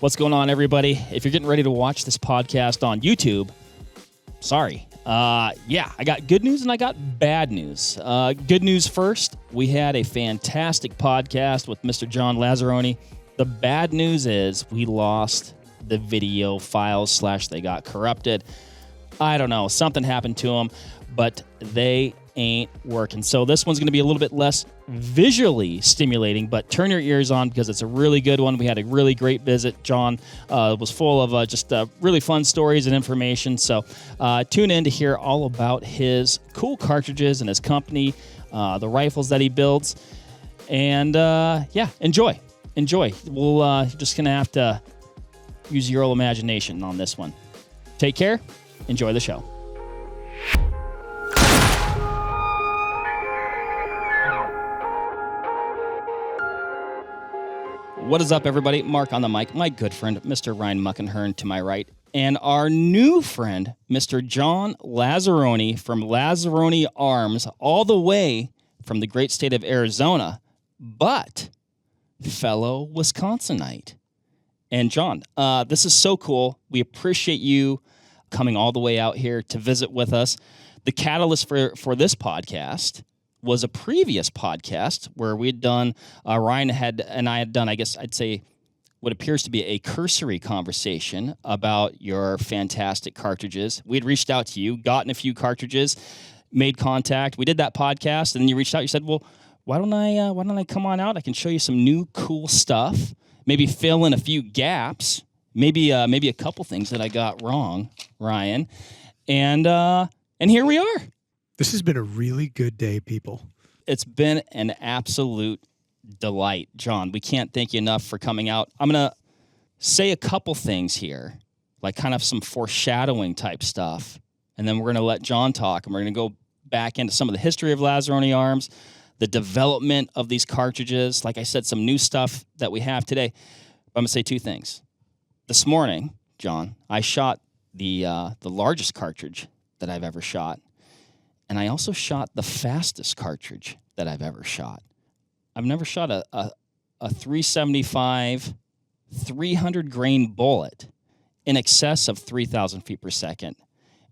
What's going on, everybody? If you're getting ready to watch this podcast on YouTube, sorry. I got good news and I got bad news. Good news first, we had a fantastic podcast with Mr. John Lazzeroni. The bad news is we lost the video files / they got corrupted. I don't know. Something happened to them, but they ain't working. So this one's going to be a little bit less visually stimulating, but turn your ears on because it's a really good one. We had a really great visit. John was full of just really fun stories and information. So tune in to hear all about his cool cartridges and his company, the rifles that he builds. And enjoy. We'll just going to have to use your old imagination on this one. Take care. Enjoy the show. What is up, everybody? Mark on the mic, my good friend, Mr. Ryan Muckenhern to my right, and our new friend, Mr. John Lazzeroni from Lazzeroni Arms, all the way from the great state of Arizona, but fellow Wisconsinite. And John, this is so cool. We appreciate you coming all the way out here to visit with us. The catalyst for this podcast was a previous podcast where we had done, Ryan and I had done, I guess I'd say, what appears to be a cursory conversation about your fantastic cartridges. We had reached out to you, gotten a few cartridges, made contact. We did that podcast, and then you reached out. You said, "Well, why don't I come on out? I can show you some new cool stuff. Maybe fill in a few gaps. Maybe a couple things that I got wrong, Ryan." And here we are. This has been a really good day, people. It's been an absolute delight, John. We can't thank you enough for coming out. I'm going to say a couple things here, like kind of some foreshadowing type stuff, and then we're going to let John talk, and we're going to go back into some of the history of Lazzeroni Arms, the development of these cartridges, like I said, some new stuff that we have today. But I'm going to say two things. This morning, John, I shot the largest cartridge that I've ever shot. And I also shot the fastest cartridge that I've ever shot. I've never shot a 375, 300 grain bullet in excess of 3,000 feet per second.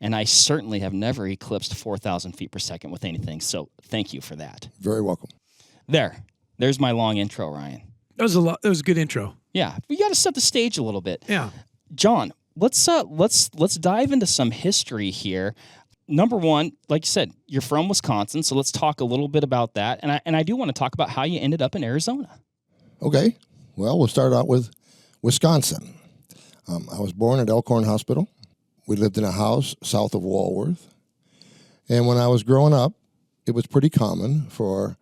And I certainly have never eclipsed 4,000 feet per second with anything. So thank you for that. Very welcome. There's my long intro, Ryan. That was a good intro. Yeah, we got to set the stage a little bit. Yeah. John, let's dive into some history here. Number one, like you said, you're from Wisconsin, so let's talk a little bit about that. And I do want to talk about how you ended up in Arizona. Okay. Well, we'll start out with Wisconsin. I was born at Elkhorn Hospital. We lived in a house south of Walworth. And when I was growing up, it was pretty common for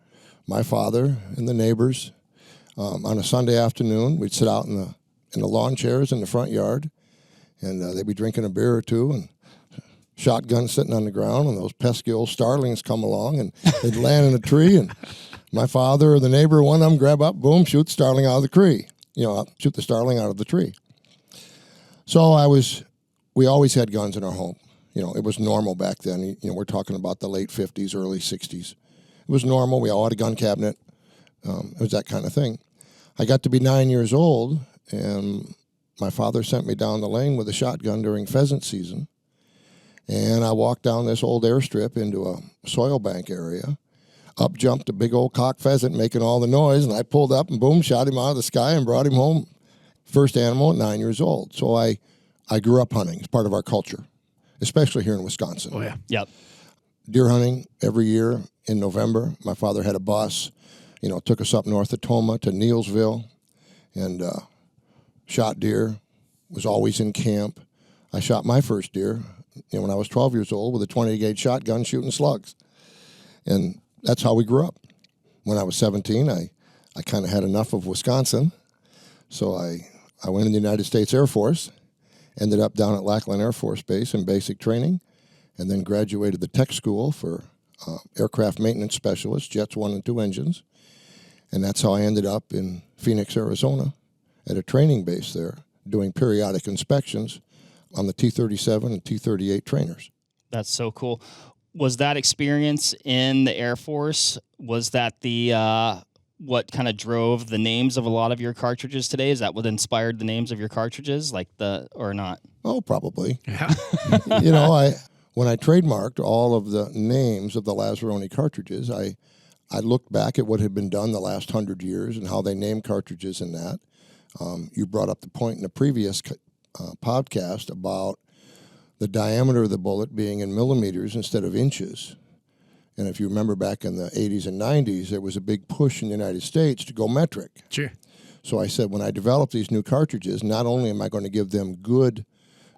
my father and the neighbors on a Sunday afternoon, we'd sit out in the lawn chairs in the front yard, and they'd be drinking a beer or two, and shotgun sitting on the ground, and those pesky old starlings come along, and they'd land in a tree, and my father or the neighbor, one of them grab up, boom, shoot the starling out of the tree. Shoot the starling out of the tree. So we always had guns in our home. It was normal back then. We're talking about the late 50s, early 60s. It was normal. We all had a gun cabinet. It was that kind of thing. I got to be 9 years old, and my father sent me down the lane with a shotgun during pheasant season. And I walked down this old airstrip into a soil bank area. Up jumped a big old cock pheasant making all the noise, and I pulled up and boom, shot him out of the sky and brought him home. First animal at 9 years old. So I grew up hunting. It's part of our culture, especially here in Wisconsin. Oh, yeah. Yep. Deer hunting every year in November. My father had a bus, took us up north of Toma to Neilsville and shot deer, was always in camp. I shot my first deer when I was 12 years old with a 20-gauge shotgun shooting slugs. And that's how we grew up. When I was 17, I kind of had enough of Wisconsin. So I went in the United States Air Force, ended up down at Lackland Air Force Base in basic training, and then graduated the tech school for aircraft maintenance specialist, jets 1 and 2 engines. And that's how I ended up in Phoenix, Arizona, at a training base there, doing periodic inspections on the T-37 and T-38 trainers. That's so cool. Was that experience in the Air Force, was that the what kind of drove the names of a lot of your cartridges today? Is that what inspired the names of your cartridges, or not? Oh, probably. Yeah. When I trademarked all of the names of the Lazzeroni cartridges, I looked back at what had been done the last 100 years and how they named cartridges in that. You brought up the point in the previous podcast about the diameter of the bullet being in millimeters instead of inches. And if you remember back in the 80s and 90s, there was a big push in the United States to go metric. Sure. So I said, when I develop these new cartridges, not only am I going to give them good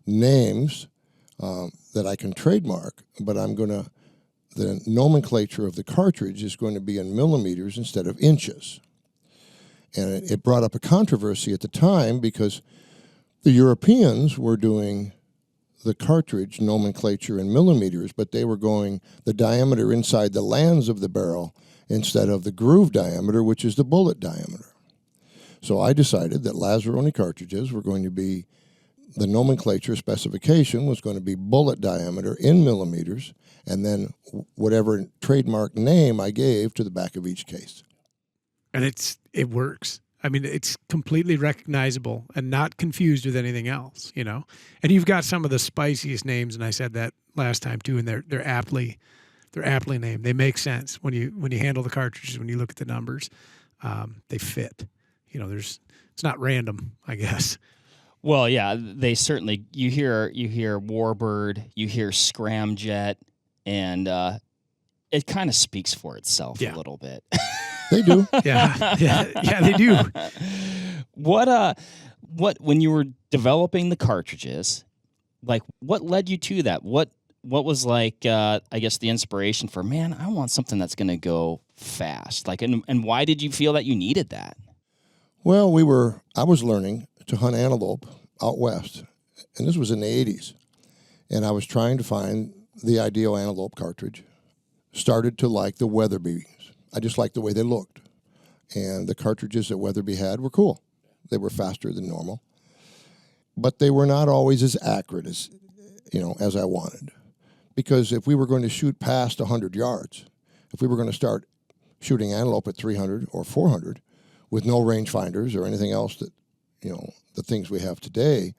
names that I can trademark, but the nomenclature of the cartridge is going to be in millimeters instead of inches. And it brought up a controversy at the time because the Europeans were doing the cartridge nomenclature in millimeters, but they were going the diameter inside the lands of the barrel instead of the groove diameter, which is the bullet diameter. So I decided that Lazzeroni cartridges were going to be, the nomenclature specification was going to be bullet diameter in millimeters, and then whatever trademark name I gave to the back of each case. And it works. I mean, it's completely recognizable and not confused with anything else, And you've got some of the spiciest names, and I said that last time too, and they're aptly named. They make sense when you handle the cartridges, when you look at the numbers. They fit. It's not random, I guess. Well, yeah, they certainly. You hear Warbird, you hear Scramjet, and it kind of speaks for itself a little bit. They do. Yeah, they do. What when you were developing the cartridges, what led you to that? What was I guess the inspiration for, man, I want something that's going to go fast. And why did you feel that you needed that? Well, I was learning to hunt antelope out west, and this was in the 80s. And I was trying to find the ideal antelope cartridge. Started to like the Weatherby. I just liked the way they looked. And the cartridges that Weatherby had were cool. They were faster than normal. But they were not always as accurate as I wanted. Because if we were going to shoot past 100 yards, if we were going to start shooting antelope at 300 or 400 with no rangefinders or anything else that, the things we have today,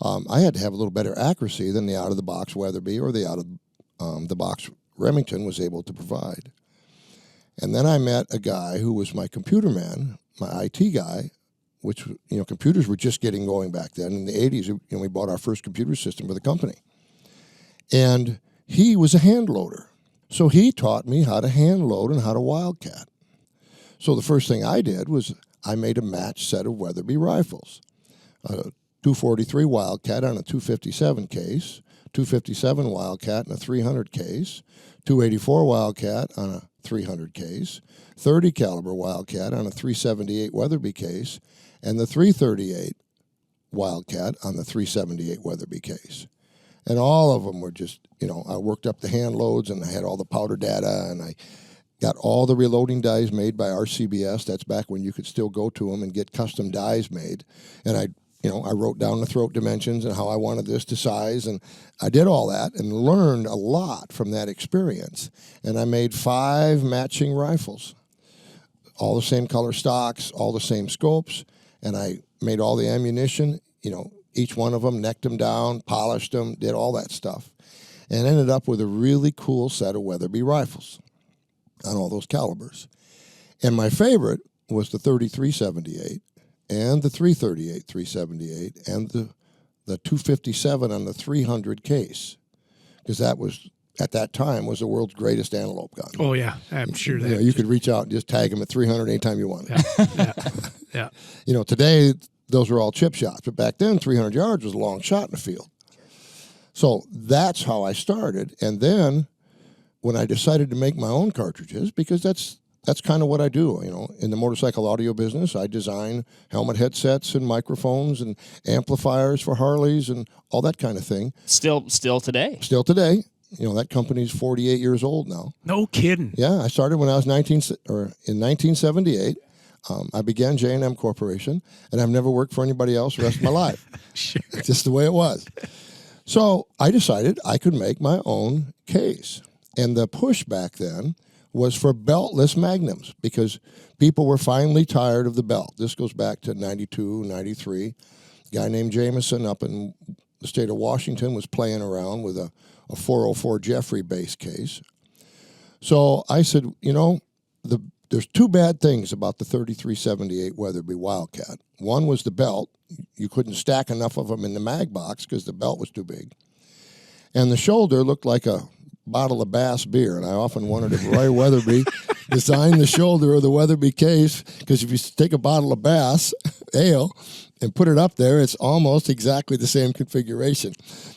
I had to have a little better accuracy than the out-of-the-box Weatherby or the out-of-the-box Remington was able to provide. And then I met a guy who was my computer man, my IT guy, which, computers were just getting going back then. In the 80s, we bought our first computer system for the company. And he was a hand loader. So he taught me how to hand load and how to wildcat. So the first thing I did was I made a matched set of Weatherby rifles. A 243 Wildcat on a 257 case, 257 Wildcat on a 300 case, 284 Wildcat on a 300 case, 30 caliber Wildcat on a 378 Weatherby case, and the 338 Wildcat on the 378 Weatherby case. And all of them were just, I worked up the hand loads and I had all the powder data and I got all the reloading dies made by RCBS. That's back when you could still go to them and get custom dies made. And I wrote down the throat dimensions and how I wanted this to size, and I did all that and learned a lot from that experience. And I made 5 matching rifles, all the same color stocks, all the same scopes, and I made all the ammunition, each one of them, necked them down, polished them, did all that stuff, and ended up with a really cool set of Weatherby rifles on all those calibers. And my favorite was the 3378 and the 338 378 and the 257 on the 300 case, because that was, at that time, was the world's greatest antelope gun. Oh, yeah, I'm sure that. You could reach out and just tag them at 300 anytime you wanted. Yeah. Today, those were all chip shots, but back then, 300 yards was a long shot in the field. So that's how I started. And then when I decided to make my own cartridges, because that's kind of what I do. In the motorcycle audio business, I design helmet headsets and microphones and amplifiers for Harleys and all that kind of thing. Still today. Still today. That company's 48 years old now. No kidding. Yeah, I started when I was in 1978. I began J&M Corporation, and I've never worked for anybody else the rest of my life. Sure. It's just the way it was. So I decided I could make my own case. And the push back then was for beltless magnums because people were finally tired of the belt. This goes back to 92, 93. A guy named Jameson up in the state of Washington was playing around with a 404 Jeffrey base case. So I said, there's two bad things about the 3378 Weatherby Wildcat. One was the belt. You couldn't stack enough of them in the mag box because the belt was too big. And the shoulder looked like a bottle of Bass beer, and I often wondered if Roy Weatherby designed the shoulder of the Weatherby case, because if you take a bottle of Bass ale and put it up there, it's almost exactly the same configuration.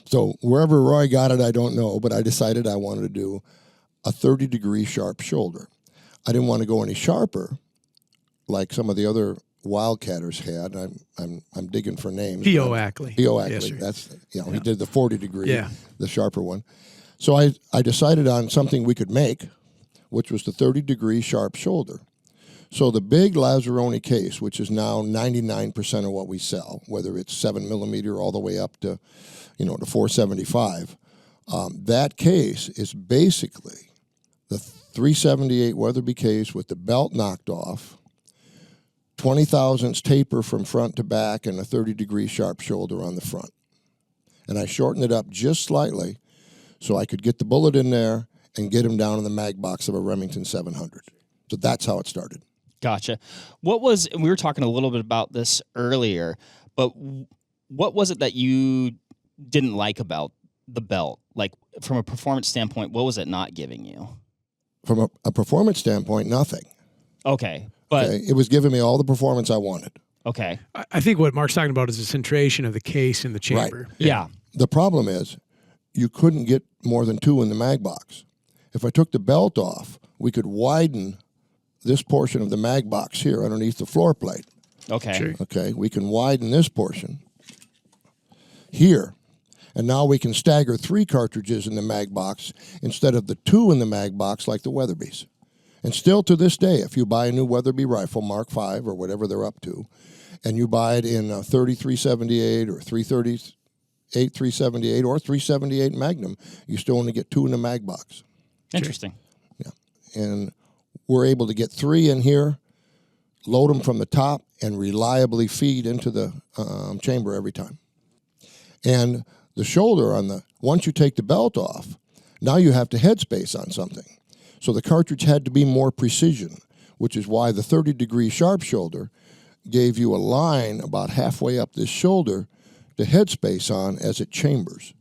So wherever Roy got it, I don't know, but I decided I wanted to do a 30-degree sharp shoulder. I didn't want to go any sharper like some of the other Wildcatters had. I'm digging for names. P.O. Ackley. P.O. Ackley. Yes, That's he did the 40-degree, Yeah. the sharper one. So I decided on something we could make, which was the 30-degree sharp shoulder. So the big Lazzeroni case, which is now 99% of what we sell, whether it's 7mm all the way up to, to 475, that case is basically the 378 Weatherby case with the belt knocked off, 20 thousandths taper from front to back, and a 30-degree sharp shoulder on the front. And I shortened it up just slightly so I could get the bullet in there and get him down in the mag box of a Remington 700. So that's how it started. Gotcha. We were talking a little bit about this earlier, but what was it that you didn't like about the belt? Like, from a performance standpoint, what was it not giving you? From a performance standpoint, nothing. Okay. But It was giving me all the performance I wanted. Okay. I think what Mark's talking about is the centration of the case in the chamber. Right. Yeah. The problem is you couldn't get more than two in the mag box. If I took the belt off, we could widen this portion of the mag box here underneath the floor plate. Okay. Sure. Okay, we can widen this portion here. And now we can stagger 3 cartridges in the mag box instead of the 2 in the mag box like the Weatherbys. And still to this day, if you buy a new Weatherby rifle, Mark V or whatever they're up to, and you buy it in a 3378 or 338 378 or 378 Magnum, you still only get 2 in the mag box. Interesting. Yeah. And we're able to get 3 in here, load them from the top, and reliably feed into the chamber every time. And the shoulder once you take the belt off, now you have to headspace on something. So the cartridge had to be more precision, which is why the 30-degree sharp shoulder gave you a line about halfway up this shoulder to headspace on as it chambers.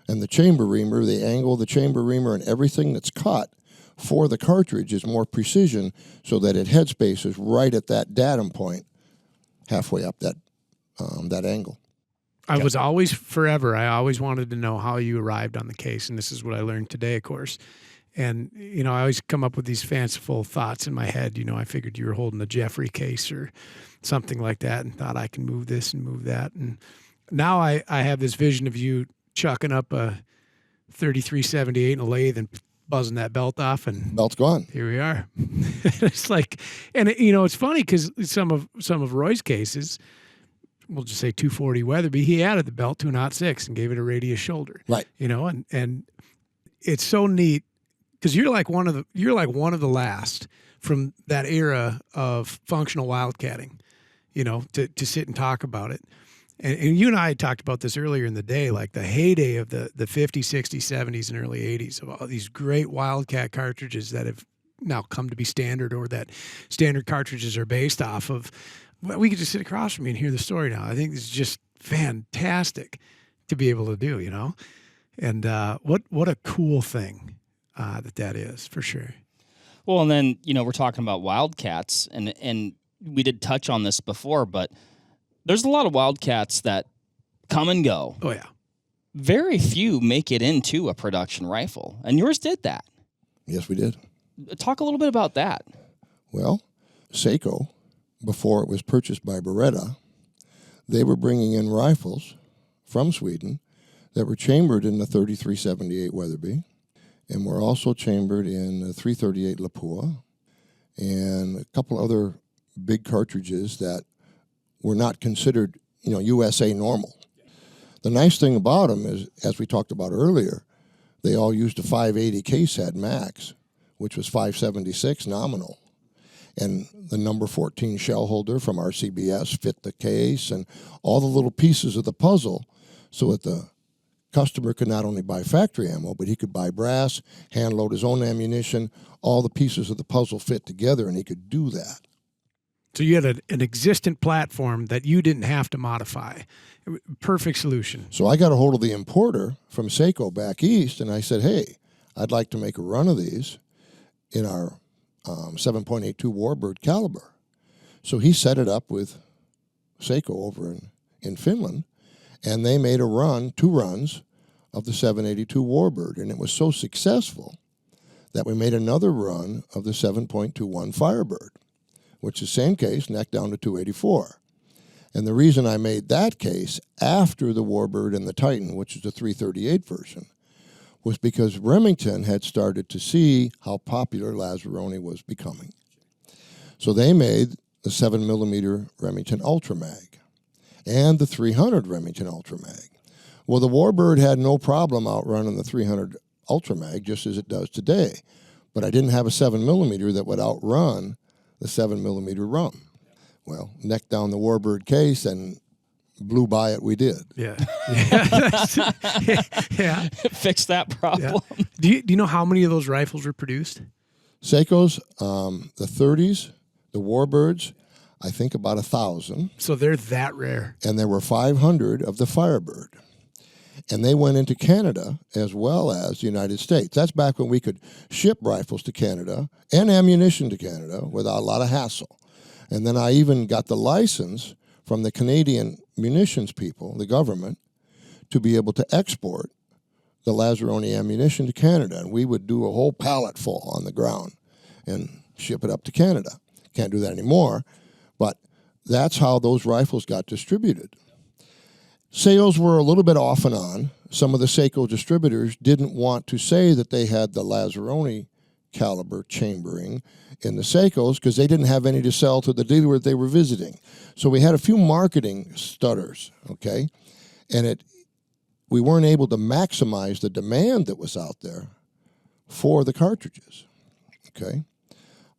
And the chamber reamer, the angle of the chamber reamer, and everything that's cut for the cartridge is more precision so that it headspaces right at that datum point halfway up that angle. I always wanted to know how you arrived on the case, and this is what I learned today, of course. And, I always come up with these fanciful thoughts in my head. I figured you were holding a Jeffrey case or something like that and thought I can move this and move that. And now I have this vision of you chucking up a 3378 in a lathe and buzzing that belt off, and Belt's gone. here we are. It's like, and it's funny because some of Roy's cases, we'll just say 240 Weatherby, he added the belt to an 06 and gave it a radius shoulder. Right. And it's so neat because you're like one of the last from that era of functional wildcatting, to sit and talk about it. And you and I had talked about this earlier in the day, like the heyday of the 50s, 60s, 70s, and early 80s of all these great Wildcat cartridges that have now come to be standard, or that standard cartridges are based off of. Well, we could just sit across from me and hear the story now. I think it's just fantastic to be able to do, And what a cool thing that is, for sure. Well, and then, we're talking about Wildcats, and we did touch on this before, but there's a lot of Wildcats that come and go. Oh, yeah. Very few make it into a production rifle, and yours did that. Yes, we did. Talk a little bit about that. Well, Seiko, before it was purchased by Beretta, they were bringing in rifles from Sweden that were chambered in the 3378 Weatherby, and were also chambered in the 338 Lapua, and a couple other big cartridges that were not considered, USA normal. The nice thing about them is, as we talked about earlier, they all used a 580 case head max, which was 576 nominal. And the number 14 shell holder from our CBS fit the case and all the little pieces of the puzzle so that the customer could not only buy factory ammo, but he could buy brass, hand load his own ammunition, all the pieces of the puzzle fit together, and he could do that. So you had an existent platform that you didn't have to modify. Perfect solution. So I got a hold of the importer from Seiko back east, and I said, hey, I'd like to make a run of these in our 7.82 Warbird caliber. So he set it up with Seiko over in Finland, and they made a run, 2 runs, of the 782 Warbird, and it was so successful that we made another run of the 7.21 Firebird, which is the same case, neck down to 284. And the reason I made that case after the Warbird and the Titan, which is the 338 version, was because Remington had started to see how popular Lazzeroni was becoming. So they made the 7mm Remington Ultra Mag and the 300 Remington Ultra Mag. Well, the Warbird had no problem outrunning the 300 Ultra Mag, just as it does today. But I didn't have a 7mm that would outrun the 7mm Rum. Well, neck down the Warbird case and blew by it we did. Yeah. Yeah. Fix that problem. Yeah. Do you know how many of those rifles were produced? Seiko's, the 30s, the Warbirds, I think about 1,000. So they're that rare. And there were 500 of the Firebird. And they went into Canada as well as the United States. That's back when we could ship rifles to Canada and ammunition to Canada without a lot of hassle. And then I even got the license from the Canadian munitions people, the government, to be able to export the Lazzeroni ammunition to Canada. And we would do a whole pallet full on the ground and ship it up to Canada. Can't do that anymore, but that's how those rifles got distributed. Sales were a little bit off and on. Some of the Seiko distributors didn't want to say that they had the Lazzeroni caliber chambering in the Seikos because they didn't have any to sell to the dealer they were visiting. So we had a few marketing stutters, okay? And we weren't able to maximize the demand that was out there for the cartridges, okay?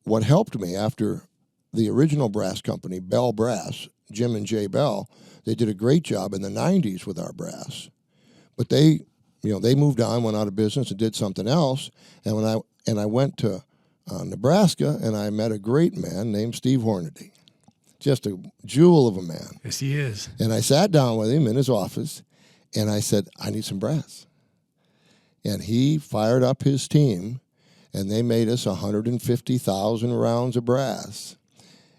What helped me after the original brass company, Bell Brass, Jim and Jay Bell, they did a great job in the 90s with our brass. But they moved on, went out of business and did something else. And when I went to Nebraska, and I met a great man named Steve Hornady. Just a jewel of a man. Yes, he is. And I sat down with him in his office, and I said, I need some brass. And he fired up his team, and they made us 150,000 rounds of brass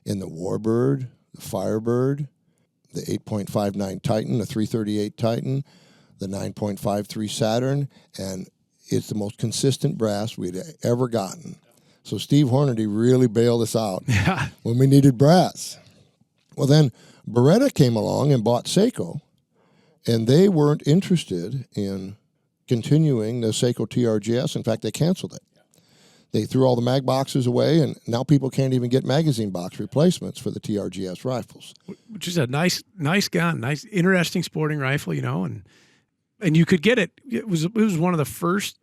in the Warbird, the Firebird, the 8.59 Titan, the 338 Titan, the 9.53 Saturn, and it's the most consistent brass we'd ever gotten. So Steve Hornady really bailed us out when we needed brass. Well, then Beretta came along and bought Seiko, and they weren't interested in continuing the Seiko TRGS. In fact, they canceled it. They threw all the mag boxes away, and now people can't even get magazine box replacements for the TRGS rifles. Which is a nice gun, nice, interesting sporting rifle, and you could get it. It was one of the first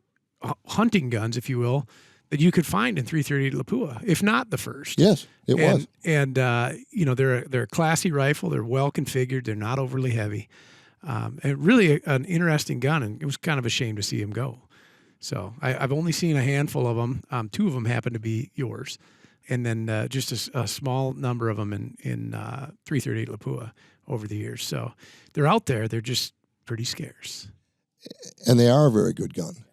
hunting guns, if you will, that you could find in 338 Lapua, if not the first. Yes, it was. And they're a classy rifle. They're well configured. They're not overly heavy. And really an interesting gun, and it was kind of a shame to see him go. So I've only seen a handful of them. 2 of them happen to be yours, and then just a small number of them in 338 Lapua over the years. So they're out there. They're just pretty scarce. And they are a very good gun.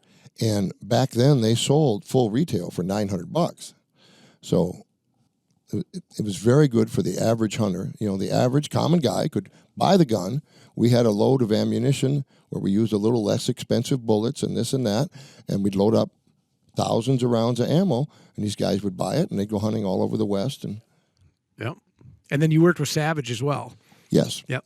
And back then they sold full retail for $900. So it was very good for the average hunter. The average common guy could buy the gun. We had a load of ammunition where we used a little less expensive bullets and this and that, and we'd load up thousands of rounds of ammo, and these guys would buy it, and they'd go hunting all over the West. Yep. And then you worked with Savage as well. Yes. Yep.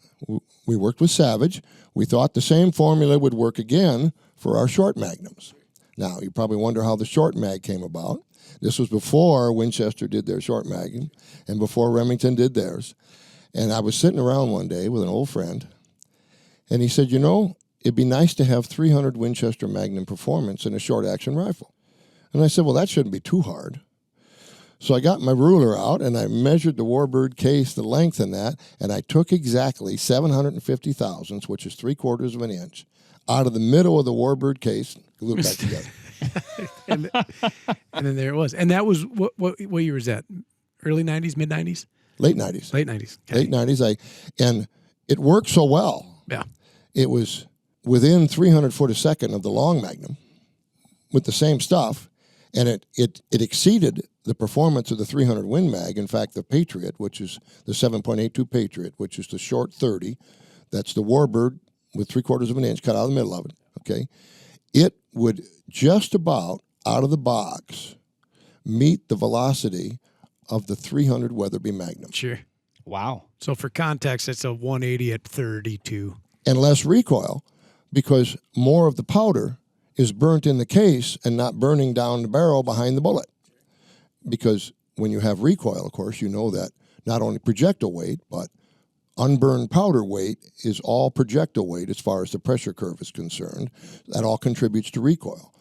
We worked with Savage. We thought the same formula would work again for our short magnums. Now, you probably wonder how the short mag came about. This was before Winchester did their short magnum and before Remington did theirs. And I was sitting around one day with an old friend, and he said, it'd be nice to have 300 Winchester Magnum performance in a short-action rifle. And I said, well, that shouldn't be too hard. So I got my ruler out and I measured the Warbird case, the length in that, and I took exactly 750 thousandths, which is 3/4 of an inch, out of the middle of the Warbird case, glued it back together. and then there it was. And that was, what year was that? Early 90s, mid 90s? Late 90s. Late 90s. Okay. Late 90s. And it worked so well. Yeah. It was within 300 foot a second of the long magnum with the same stuff, and it exceeded the performance of the 300 Win Mag. In fact, the Patriot, which is the 7.82 Patriot, which is the short 30, that's the Warbird with 3/4 of an inch cut out of the middle of it, okay? It would just about, out of the box, meet the velocity of the 300 Weatherby Magnum. Sure. Wow. So for context, it's a 180 at 32. And less recoil because more of the powder is burnt in the case and not burning down the barrel behind the bullet. Because when you have recoil, of course, you know that not only projectile weight, but unburned powder weight is all projectile weight as far as the pressure curve is concerned. That all contributes to recoil.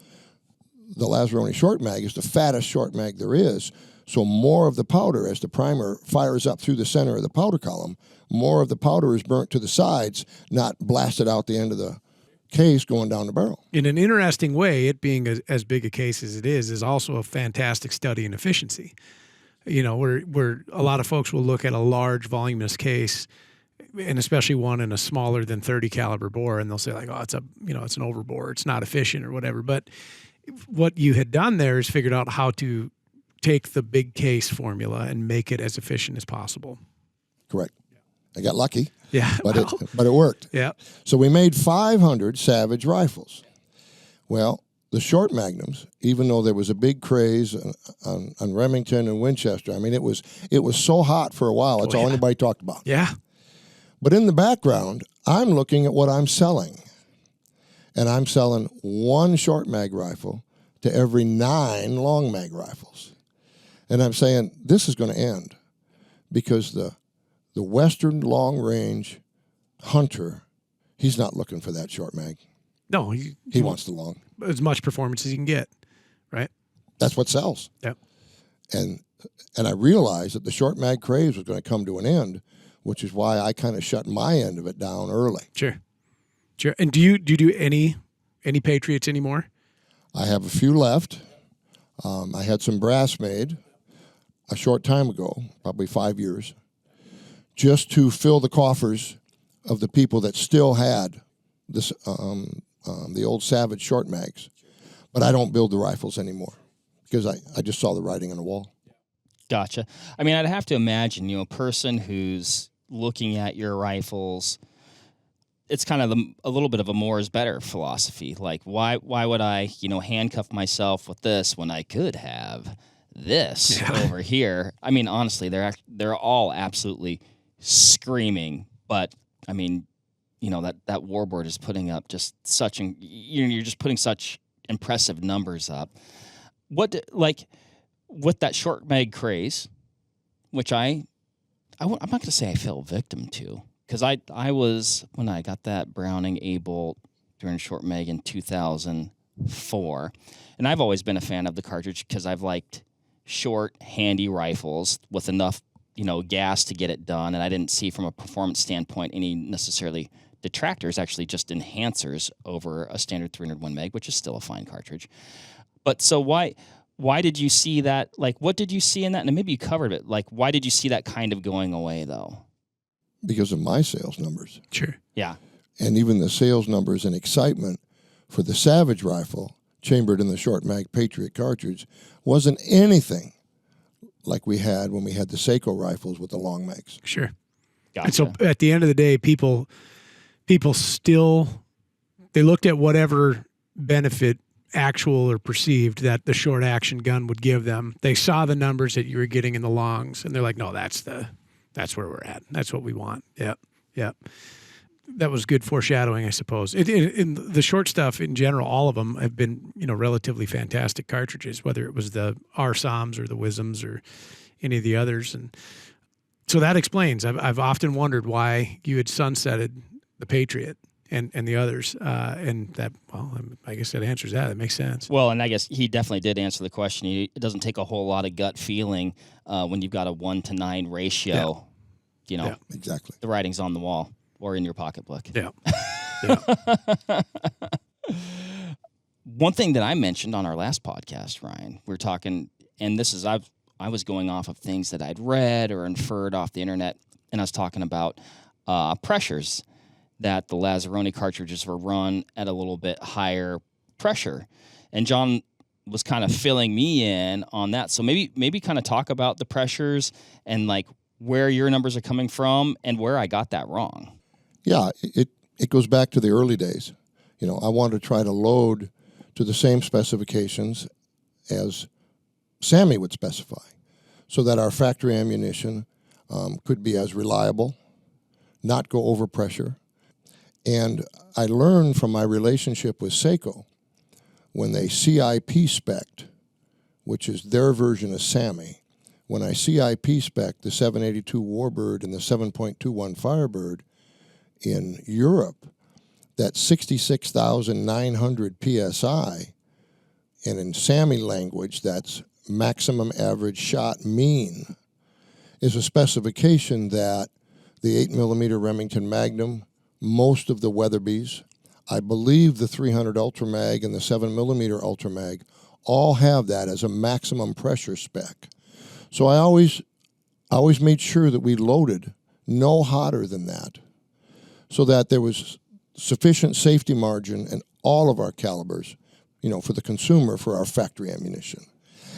The Lazzeroni short mag is the fattest short mag there is, so more of the powder, as the primer fires up through the center of the powder column, more of the powder is burnt to the sides, not blasted out the end of the case going down the barrel. In an interesting way, it being as big a case as it is also a fantastic study in efficiency. You know, where a lot of folks will look at a large voluminous case, and especially one in a smaller than 30 caliber bore, and they'll say like, oh, it's an overbore, it's not efficient or whatever. But what you had done there is figured out how to take the big case formula and make it as efficient as possible. Correct. I got lucky. Yeah. But it worked. Yeah. So we made 500 Savage rifles. Well, the short magnums, even though there was a big craze on Remington and Winchester, I mean, it was so hot for a while. That's all anybody talked about. Yeah. But in the background, I'm looking at what I'm selling. And I'm selling one short mag rifle to every 9 long mag rifles. And I'm saying this is going to end because the Western long range hunter, he's not looking for that short mag. No, he wants the long. As much performance as you can get, right? That's what sells. Yep. And I realized that the short mag craze was going to come to an end, which is why I kind of shut my end of it down early. Sure. And do you do any Patriots anymore? I have a few left. I had some brass made a short time ago, probably 5 years, just to fill the coffers of the people that still had this the old Savage short mags. But I don't build the rifles anymore because I just saw the writing on the wall. Gotcha. I mean, I'd have to imagine, a person who's looking at your rifles, it's kind of a little bit of a more is better philosophy. Like, why would I, handcuff myself with this when I could have this over here? I mean, honestly, they're all absolutely screaming. But I mean, that Warbird is putting up just such, you're just putting such impressive numbers up. With that short mag craze, which I'm not going to say I fell victim to. Because I was, when I got that Browning A-bolt during short mag in 2004, and I've always been a fan of the cartridge because I've liked short, handy rifles with enough, gas to get it done, and I didn't see from a performance standpoint any necessarily detractors, actually just enhancers over a standard 300 Win Mag, which is still a fine cartridge. But so why did you see that? Like, what did you see in that? And maybe you covered it. Like, why did you see that kind of going away, though? Because of my sales numbers. Sure. Yeah. And even the sales numbers and excitement for the Savage rifle chambered in the short mag Patriot cartridge wasn't anything like we had when we had the Seiko rifles with the long mags. Sure. Gotcha. And so at the end of the day, people still, they looked at whatever benefit, actual or perceived, that the short action gun would give them. They saw the numbers that you were getting in the longs, and they're like, no, that's where we're at. That's what we want. Yep. That was good foreshadowing, I suppose. In the short stuff in general, all of them have been, relatively fantastic cartridges, whether it was the RSOMs or the Wisms or any of the others. And so that explains. I've often wondered why you had sunsetted the Patriot. and the others. And that, well, I guess that answers that. That makes sense. Well, and I guess he definitely did answer the question. It doesn't take a whole lot of gut feeling when you've got a 1-to-9 ratio. You know, exactly. The writing's on the wall or in your pocketbook. Yeah. One thing that I mentioned on our last podcast, Ryan, we were talking, and this is I was going off of things that I'd read or inferred off the internet, and I was talking about pressures, that the Lazzeroni cartridges were run at a little bit higher pressure. And John was kind of filling me in on that. So maybe kind of talk about the pressures and like where your numbers are coming from and where I got that wrong. Yeah, it goes back to the early days. You know, I wanted to try to load to the same specifications as SAMI would specify so that our factory ammunition could be as reliable, not go over pressure. And I learned from my relationship with Seiko when they CIP spec'd, which is their version of SAMI. When I CIP spec'd the 782 Warbird and the 7.21 Firebird in Europe, that 66,900 PSI, and in SAMI language, that's maximum average shot mean, is a specification that the 8mm Remington Magnum, most of the Weatherbys, I believe the 300 Ultra Mag and the 7mm Ultra Mag all have that as a maximum pressure spec. So I always made sure that we loaded no hotter than that so that there was sufficient safety margin in all of our calibers, you know, for the consumer, for our factory ammunition.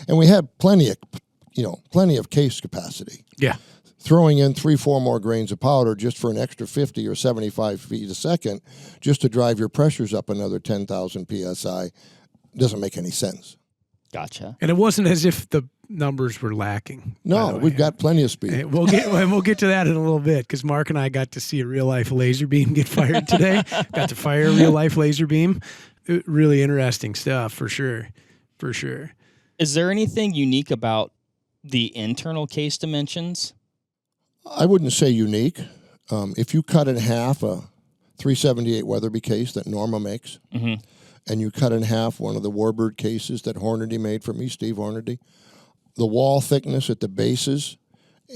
And we had plenty of case capacity. Yeah. Throwing in 3-4 more grains of powder just for an extra 50 or 75 feet a second just to drive your pressures up another 10,000 PSI doesn't make any sense. Gotcha. And it wasn't as if the numbers were lacking. No, we've got plenty of speed. And we'll get to that in a little bit because Mark and I got to see a real-life laser beam get fired today. Got to fire a real-life laser beam. Really interesting stuff, for sure. For sure. Is there anything unique about the internal case dimensions? I wouldn't say unique. If you cut in half a 378 Weatherby case that Norma makes, and you cut in half one of the Warbird cases that Hornady made for me, Steve Hornady, the wall thickness at the bases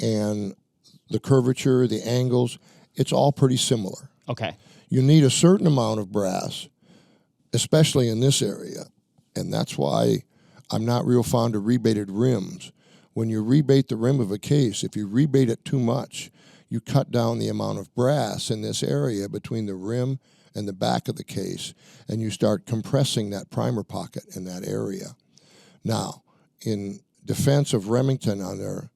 and the curvature, the angles, it's all pretty similar. Okay. You need a certain amount of brass, especially in this area, and that's why I'm not real fond of rebated rims. When you rebate the rim of a case, if you rebate it too much, you cut down the amount of brass in this area between the rim and the back of the case, and you start compressing that primer pocket in that area. Now, in defense of Remington on their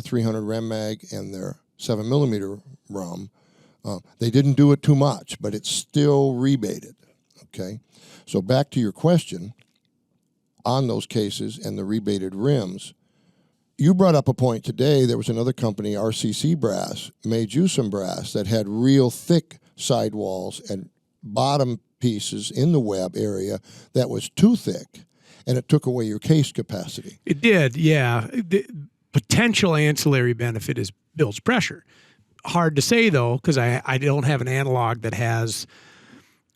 300 Rem Mag and their 7mm ROM, they didn't do it too much, but it's still rebated, okay? So back to your question on those cases and the rebated rims, you brought up a point today. There was another company, RCC Brass, made you some brass that had real thick sidewalls and bottom pieces in the web area that was too thick, and it took away your case capacity. It did, yeah. The potential ancillary benefit is builds pressure. Hard to say, though, because I don't have an analog that has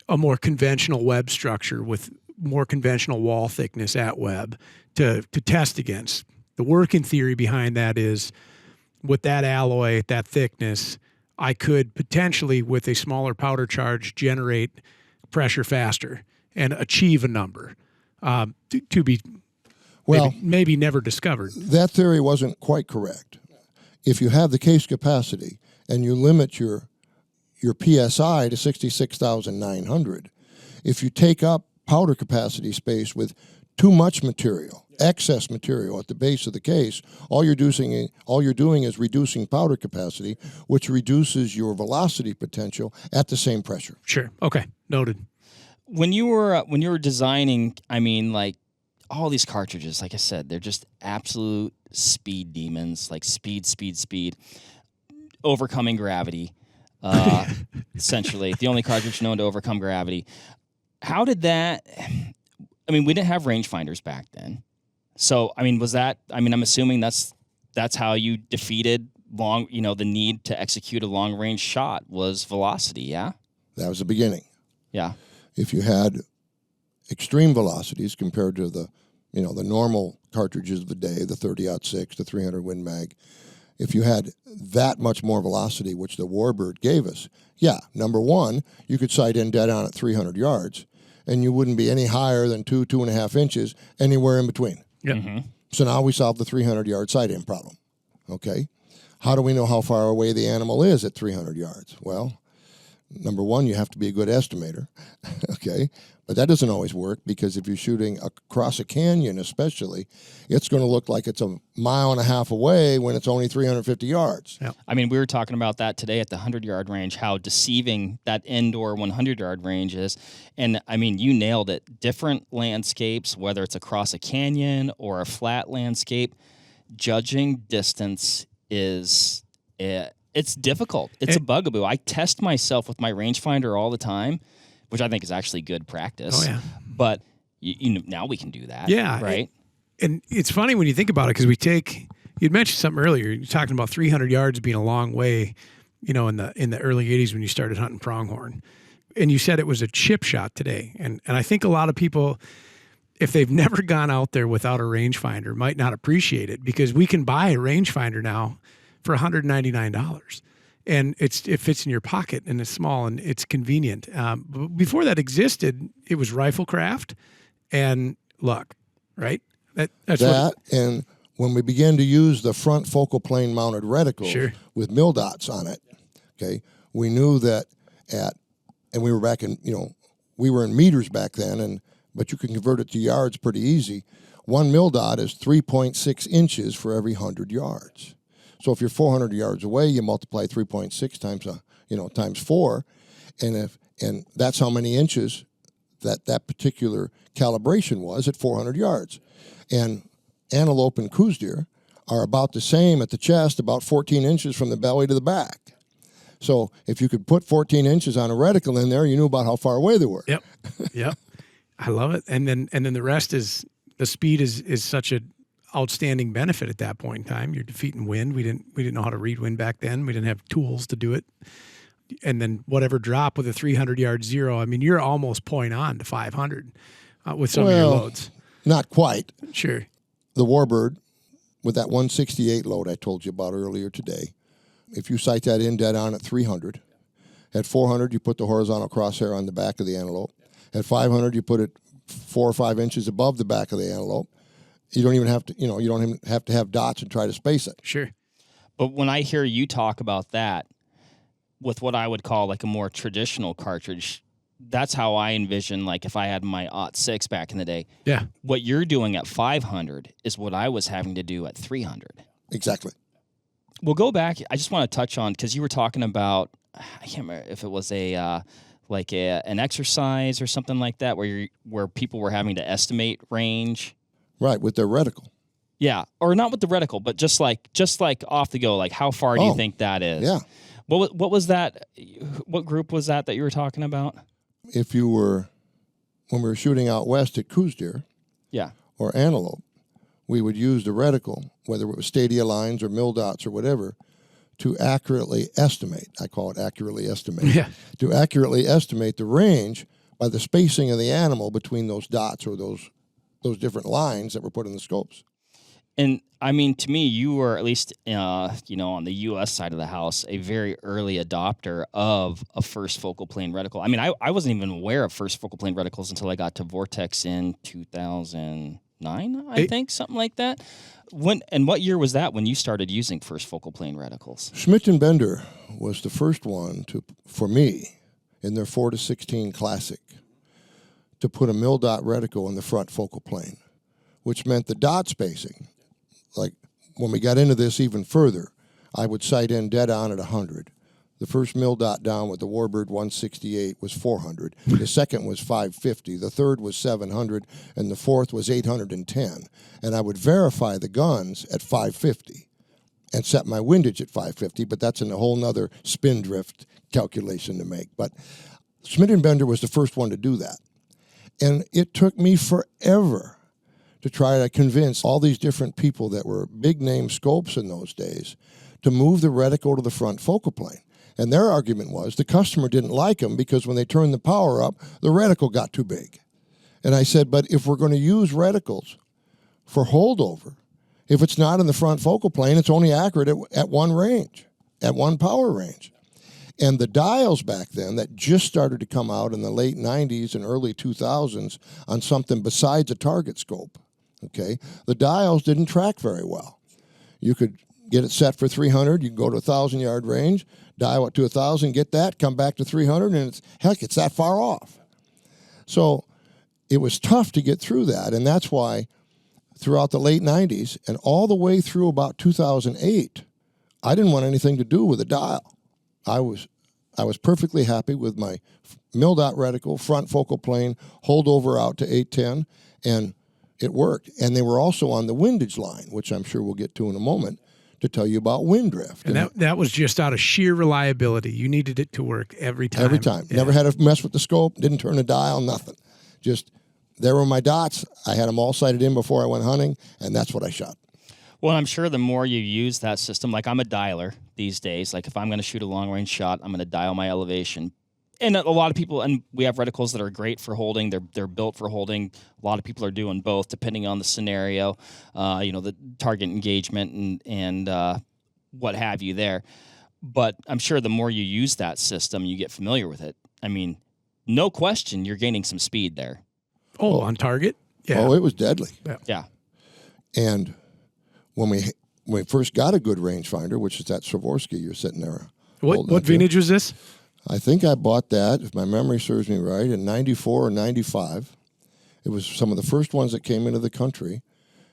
a more conventional web structure with more conventional wall thickness at web to test against. The working theory behind that is with that alloy, that thickness, I could potentially, with a smaller powder charge, generate pressure faster and achieve a number to be maybe never discovered. That theory wasn't quite correct. If you have the case capacity and you limit your PSI to 66,900, if you take up powder capacity space with too much material, excess material at the base of the case, all you're doing is reducing powder capacity, which reduces your velocity potential at the same pressure. Sure. Okay. Noted. When you were designing, I mean, like all these cartridges, like I said, they're just absolute speed demons, like speed, overcoming gravity. Essentially, the only cartridge known to overcome gravity. How did that? I mean, we didn't have rangefinders back then. So, I mean, was that, I mean, I'm assuming that's how you defeated the need to execute a long range shot was velocity, yeah? That was the beginning. Yeah. If you had extreme velocities compared to the normal cartridges of the day, the 30-06, the 300 Win Mag, if you had that much more velocity, which the Warbird gave us, number one, you could sight in dead on at 300 yards, and you wouldn't be any higher than 2.5 inches anywhere in between. Yep. Mm-hmm. So now we solved the 300-yard sight-in problem. Okay? How do we know how far away the animal is at 300 yards? Well, number one, you have to be a good estimator. Okay? But that doesn't always work, because if you're shooting across a canyon especially, it's going to look like it's 1.5 miles away when it's only 350 yards. Yep. I mean, we were talking about that today at the 100-yard range, how deceiving that indoor 100-yard range is. And, I mean, you nailed it. Different landscapes, whether it's across a canyon or a flat landscape, judging distance is it's difficult. It's a bugaboo. I test myself with my rangefinder all the time, which I think is actually good practice. Oh, yeah. But now we can do that. Yeah. Right? And it's funny when you think about it, because you'd mentioned something earlier. You're talking about 300 yards being a long way, in the early 80s when you started hunting pronghorn. And you said it was a chip shot today. And I think a lot of people, if they've never gone out there without a rangefinder, might not appreciate it, because we can buy a rangefinder now for $199. And it fits in your pocket, and it's small, and it's convenient. But before that existed, it was riflecraft and luck, right? And when we began to use the front focal plane mounted reticles with mil dots on it, okay, we knew that and we were back in, we were in meters back then, but you can convert it to yards pretty easy. 1 mil dot is 3.6 inches for every 100 yards. So if you're 400 yards away, you multiply 3.6 times 4, and that's how many inches that particular calibration was at 400 yards. And antelope and coos deer are about the same at the chest, about 14 inches from the belly to the back. So if you could put 14 inches on a reticle in there, you knew about how far away they were. Yep. I love it. And then the rest is the speed is such a outstanding benefit at that point in time. You're defeating wind. We didn't know how to read wind back then. We didn't have tools to do it. And then whatever drop with a 300-yard zero, I mean, you're almost point on to 500 with some of your loads. Not quite. Sure. The Warbird, with that 168 load I told you about earlier today, if you sight that in dead on at 300, at 400 you put the horizontal crosshair on the back of the antelope. At 500 you put it 4 or 5 inches above the back of the antelope. You don't even have to, you don't even have to have dots and try to space it. Sure. But when I hear you talk about that with what I would call like a more traditional cartridge, that's how I envision, like if I had my .6 back in the day. Yeah. What you're doing at 500 is what I was having to do at 300. Exactly. We'll go back. I just want to touch on, because you were talking about, I can't remember if it was an exercise or something like that, where people were having to estimate range. Right, with their reticle. Yeah, or not with the reticle, but just like off the go, like how far do you think that is? Yeah. What was that? What group was that you were talking about? When we were shooting out west at coos deer, or antelope, we would use the reticle, whether it was stadia lines or mil dots or whatever, to accurately estimate. I call it accurately estimate. Yeah. To accurately estimate the range by the spacing of the animal between those dots or those different lines that were put in the scopes. And I mean, to me, you were, at least, on the U.S. side of the house, a very early adopter of a first focal plane reticle. I mean, I wasn't even aware of first focal plane reticles until I got to Vortex in 2009, I think, something like that. What year was that when you started using first focal plane reticles? Schmidt and Bender was the first one for me, in their 4-16 Classic, to put a mil dot reticle in the front focal plane, which meant the dot spacing. Like when we got into this even further, I would sight in dead on at 100. The first mil dot down with the Warbird 168 was 400. The second was 550. The third was 700, and the fourth was 810. And I would verify the guns at 550 and set my windage at 550, but that's a whole nother spin drift calculation to make. But Schmidt and Bender was the first one to do that. And it took me forever to try to convince all these different people that were big-name scopes in those days to move the reticle to the front focal plane. And their argument was the customer didn't like them because when they turned the power up, the reticle got too big. And I said, but if we're going to use reticles for holdover, if it's not in the front focal plane, it's only accurate at one range, at one power range. And the dials back then that just started to come out in the late 90s and early 2000s on something besides a target scope, okay, the dials didn't track very well. You could get it set for 300, you can go to 1,000-yard range, dial it to 1,000, get that, come back to 300, and it's that far off. So it was tough to get through that, and that's why throughout the late 90s and all the way through about 2008, I didn't want anything to do with a dial. I was perfectly happy with my milled out reticle, front focal plane, holdover out to 810, and it worked. And they were also on the windage line, which I'm sure we'll get to in a moment, to tell you about wind drift. And that was just out of sheer reliability. You needed it to work every time. Every time. Yeah. Never had to mess with the scope, didn't turn a dial, nothing. Just, there were my dots. I had them all sighted in before I went hunting, and that's what I shot. Well, I'm sure the more you use that system, like I'm a dialer these days. Like if I'm going to shoot a long-range shot, I'm going to dial my elevation. And a lot of people, and we have reticles that are great for holding. They're built for holding. A lot of people are doing both, depending on the scenario, the target engagement and what have you there. But I'm sure the more you use that system, you get familiar with it. I mean, no question, you're gaining some speed there. Oh, on target? Yeah. Oh, it was deadly. Yeah. And when we first got a good rangefinder, which is that Swarovski you're sitting there. What vintage was this? I think I bought that, if my memory serves me right, in 94 or 95. It was some of the first ones that came into the country.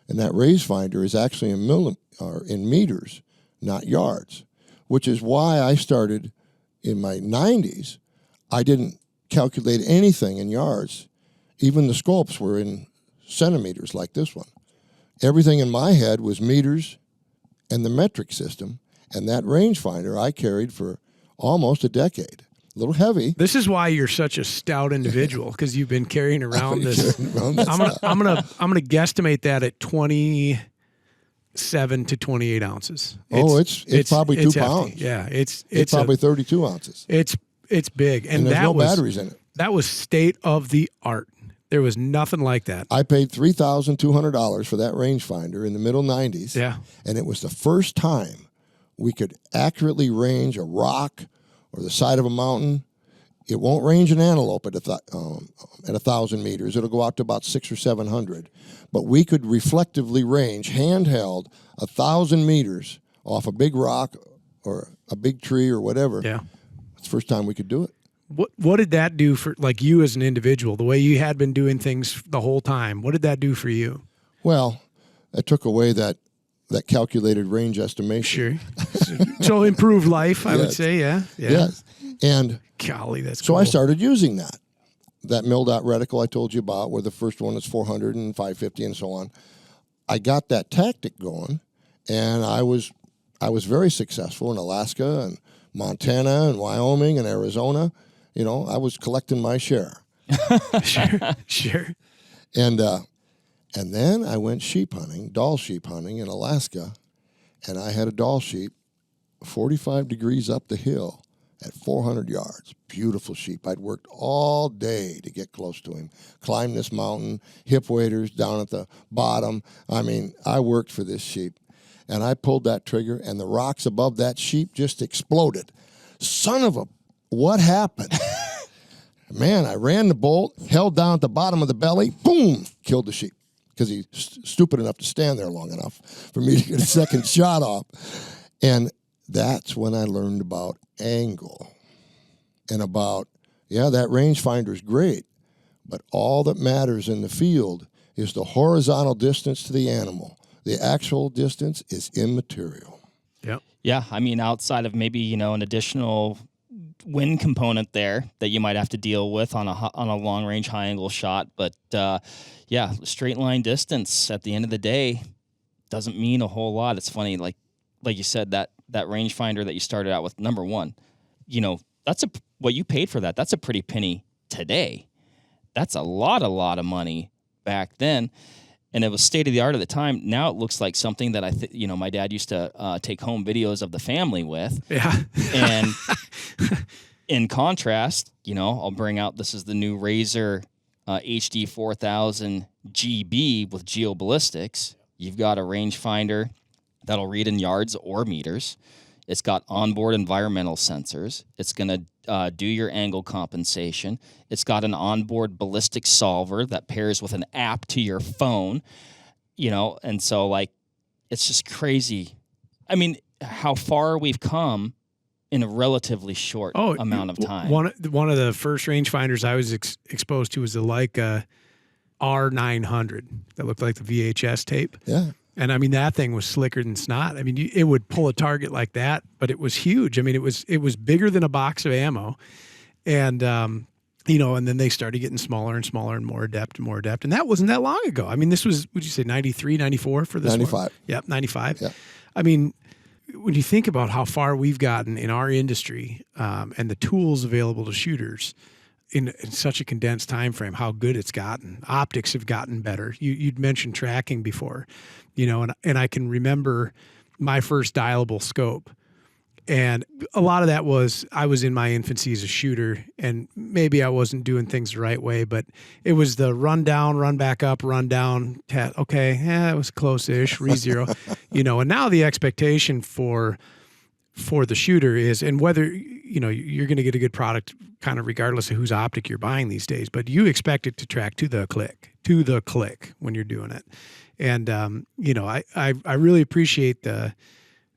And that rangefinder is actually in meters, not yards, which is why I started in my 90s. I didn't calculate anything in yards. Even the scopes were in centimeters like this one. Everything in my head was meters and the metric system, and that rangefinder I carried for almost a decade. A little heavy. This is why you're such a stout individual, because you've been carrying around this. I'm gonna guesstimate that at 27 to 28 ounces. It's probably 2 hefty. pounds. Yeah, it's probably 32 ounces. It's big, and there's that no was batteries in it. That was state of the art. There was nothing like that. I paid $3,200 for that rangefinder in the middle 90s. Yeah. And it was the first time we could accurately range a rock or the side of a mountain. It won't range an antelope at 1,000 meters. It'll go out to about 600 or 700. But we could reflectively range, handheld, 1,000 meters off a big rock or a big tree or whatever. Yeah. It's the first time we could do it. What did that do for like you as an individual, the way you had been doing things the whole time? What did that do for you? Well, it took away that calculated range estimation. Sure. So improved life, I would say, yeah. Yes. And golly, that's so cool. I started using that milled out reticle I told you about, where the first one is 400 and 550 and so on. I got that tactic going, and I was very successful in Alaska and Montana and Wyoming and Arizona. You know, I was collecting my share. Sure. And then I went sheep hunting, Dall sheep hunting in Alaska, and I had a Dall sheep 45 degrees up the hill at 400 yards. Beautiful sheep. I'd worked all day to get close to him. Climbed this mountain, hip waders down at the bottom. I mean, I worked for this sheep. And I pulled that trigger, and the rocks above that sheep just exploded. Son of a... What happened? Man, I ran the bolt, held down at the bottom of the belly, boom, killed the sheep. Because he's stupid enough to stand there long enough for me to get a second shot off. And that's when I learned about angle. And about, that rangefinder's great, but all that matters in the field is the horizontal distance to the animal. The actual distance is immaterial. Yep. Yeah, I mean, outside of maybe, an additional wind component there that you might have to deal with on a long range high angle shot, but straight line distance at the end of the day doesn't mean a whole lot. It's funny, like you said, that rangefinder that you started out with, number one, that's what you paid for that. That's a pretty penny today. That's a lot of money back then. and it was state of the art at the time. Now it looks like something that my dad used to take home videos of the family with. Yeah. And in contrast, I'll bring out, this is the new Razor HD 4000 GB with geoballistics. You've got a rangefinder that'll read in yards or meters. It's got onboard environmental sensors. It's going to do your angle compensation. It's got an onboard ballistic solver that pairs with an app to your phone, and so it's just crazy. I mean, how far we've come in a relatively short amount of time. One of the first rangefinders I was exposed to was the Leica R900 that looked like the VHS tape. Yeah. And I mean, that thing was slicker than snot. I mean, it would pull a target like that, but it was huge. I mean, it was bigger than a box of ammo. And, and then they started getting smaller and smaller and more adept and more adept. And that wasn't that long ago. I mean, this was, would you say 93, 94 for this 95. one? Yep, 95. Yep. I mean, when you think about how far we've gotten in our industry and the tools available to shooters in such a condensed time frame, how good it's gotten. Optics have gotten better. You'd mentioned tracking before, and I can remember my first dialable scope. And a lot of that was I was in my infancy as a shooter, and maybe I wasn't doing things the right way, but it was the run down, run back up, run down. Okay, it was close-ish, re-zero, and now the expectation for the shooter is, and whether, you're going to get a good product kind of regardless of whose optic you're buying these days, but you expect it to track to the click when you're doing it. And, I really appreciate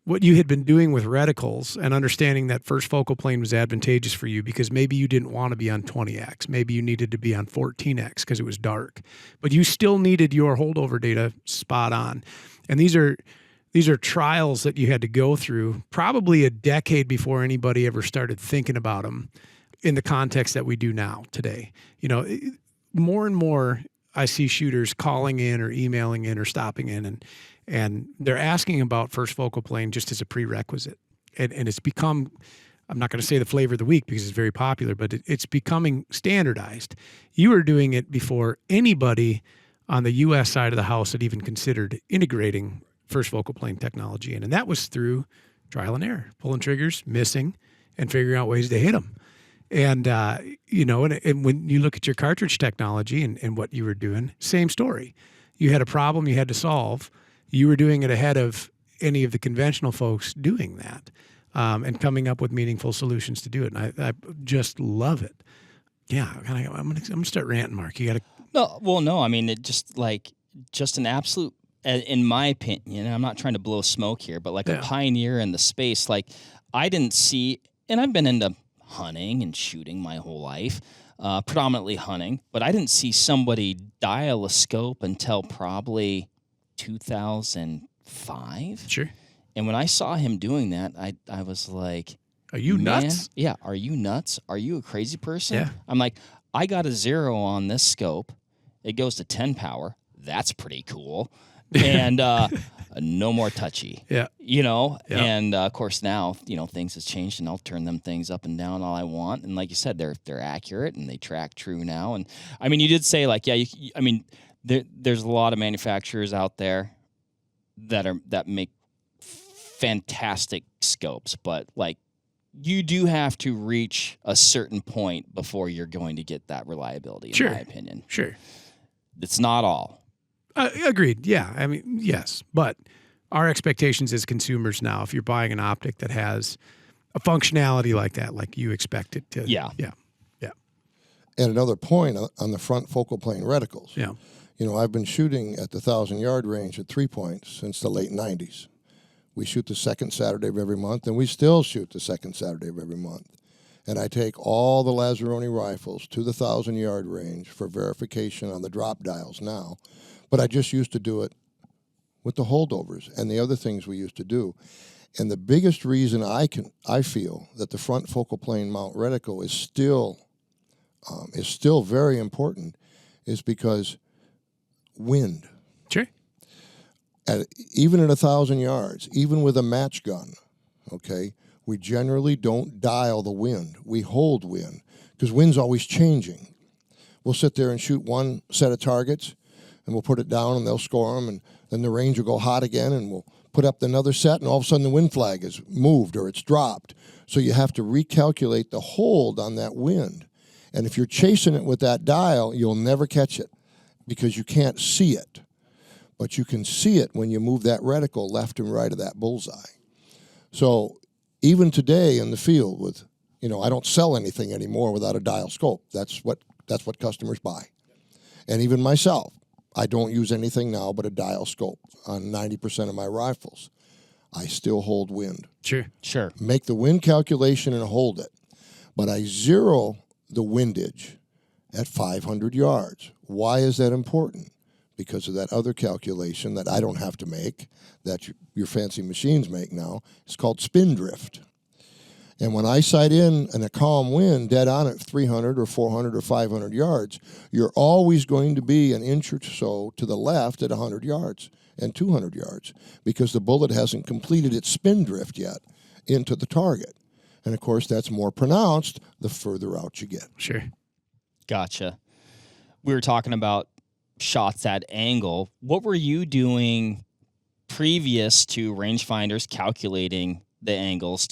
what you had been doing with reticles and understanding that first focal plane was advantageous for you because maybe you didn't want to be on 20x. Maybe you needed to be on 14x because it was dark, but you still needed your holdover data spot on. And these are trials that you had to go through probably a decade before anybody ever started thinking about them in the context that we do now today. More and more I see shooters calling in or emailing in or stopping in and they're asking about first focal plane just as a prerequisite. And it's become, I'm not going to say the flavor of the week because it's very popular, but it's becoming standardized. You were doing it before anybody on the U.S. side of the house had even considered integrating first focal plane technology in. And that was through trial and error, pulling triggers, missing, and figuring out ways to hit them. And, and when you look at your cartridge technology and what you were doing, same story. You had a problem you had to solve. You were doing it ahead of any of the conventional folks doing that and coming up with meaningful solutions to do it. And I just love it. Yeah, I'm gonna start ranting, Mark. You got to. No. I mean, it just an absolute, in my opinion, and I'm not trying to blow smoke here, but a pioneer in the space. I didn't see, and I've been into hunting and shooting my whole life, predominantly hunting, but I didn't see somebody dial a scope until probably 2005. Sure. And when I saw him doing that, I was like, are you nuts? Yeah. Are you nuts? Are you a crazy person? Yeah. I'm like, I got a 0 on this scope. It goes to 10 power. That's pretty cool. And no more touchy. Yeah. Yeah. And of course now, things has changed and I'll turn them things up and down all I want. And like you said, they're accurate and they track true now. And I mean, you did say there's a lot of manufacturers out there that make fantastic scopes, but you do have to reach a certain point before you're going to get that reliability, in my opinion. Sure. It's not all. Agreed. Yeah. I mean, yes. But our expectations as consumers now, if you're buying an optic that has a functionality like that, you expect it to. Yeah. Yeah. Yeah. And another point on the front focal plane reticles. Yeah. I've been shooting at the 1,000-yard range at 3 points since the late 90s. We shoot the second Saturday of every month, and we still shoot the second Saturday of every month. And I take all the Lazzeroni rifles to the 1,000-yard range for verification on the drop dials now. But I just used to do it with the holdovers and the other things we used to do. And the biggest reason I feel that the front focal plane mount reticle is still very important is because wind. Sure. Even at 1,000 yards, even with a match gun, okay, we generally don't dial the wind. We hold wind because wind's always changing. We'll sit there and shoot one set of targets, and we'll put it down, and they'll score them, and then the range will go hot again, and we'll put up another set, and all of a sudden the wind flag is moved or it's dropped. So you have to recalculate the hold on that wind. And if you're chasing it with that dial, you'll never catch it because you can't see it. But you can see it when you move that reticle left and right of that bullseye. So even today in the field with, I don't sell anything anymore without a dial scope. That's what customers buy. And even myself, I don't use anything now but a dial scope on 90% of my rifles. I still hold wind. Sure. Make the wind calculation and hold it. But I zero the windage at 500 yards. Why is that important? Because of that other calculation that I don't have to make, that your fancy machines make now. It's called spin drift. And when I sight in a calm wind dead on at 300 or 400 or 500 yards, you're always going to be an inch or so to the left at 100 yards and 200 yards because the bullet hasn't completed its spin drift yet into the target. And, of course, that's more pronounced the further out you get. Sure. Gotcha. We were talking about shots at angle. What were you doing previous to Rangefinders calculating the angles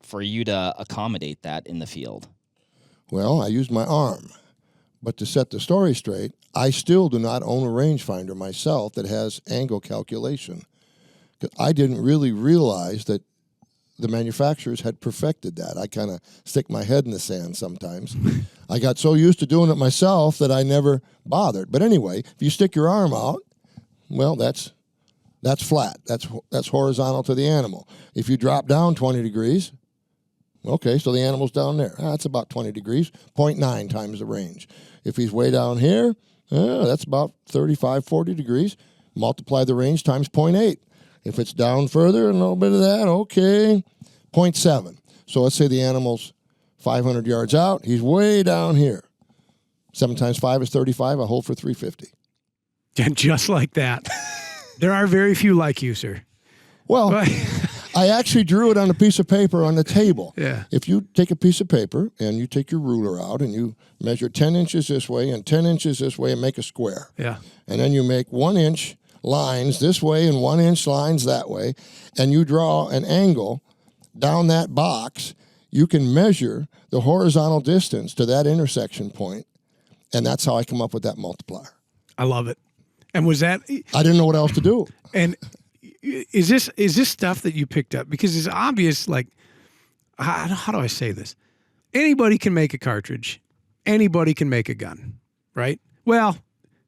for you to accommodate that in the field? Well, I used my arm. But to set the story straight, I still do not own a rangefinder myself that has angle calculation. I didn't really realize that the manufacturers had perfected that. I kind of stick my head in the sand sometimes. I got so used to doing it myself that I never bothered. But anyway, if you stick your arm out, well, that's flat. That's horizontal to the animal. If you drop down 20 degrees, okay, so the animal's down there. That's about 20 degrees, 0.9 times the range. If he's way down here, that's about 35, 40 degrees. Multiply the range times 0.8. If it's down further, a little bit of that, okay, 0.7. So let's say the animal's 500 yards out. He's way down here. 7 times 5 is 35. I hold for 350. And just like that. There are very few like you, sir. Well, I actually drew it on a piece of paper on the table. Yeah. If you take a piece of paper and you take your ruler out and you measure 10 inches this way and 10 inches this way and make a square. Yeah. And then you make 1 inch lines this way and 1 inch lines that way, and you draw an angle down that box, you can measure the horizontal distance to that intersection point, and that's how I come up with that multiplier. I love it. And was that... I didn't know what else to do. And is this stuff that you picked up? Because it's obvious, like, how do I say this? Anybody can make a cartridge. Anybody can make a gun, right? Well,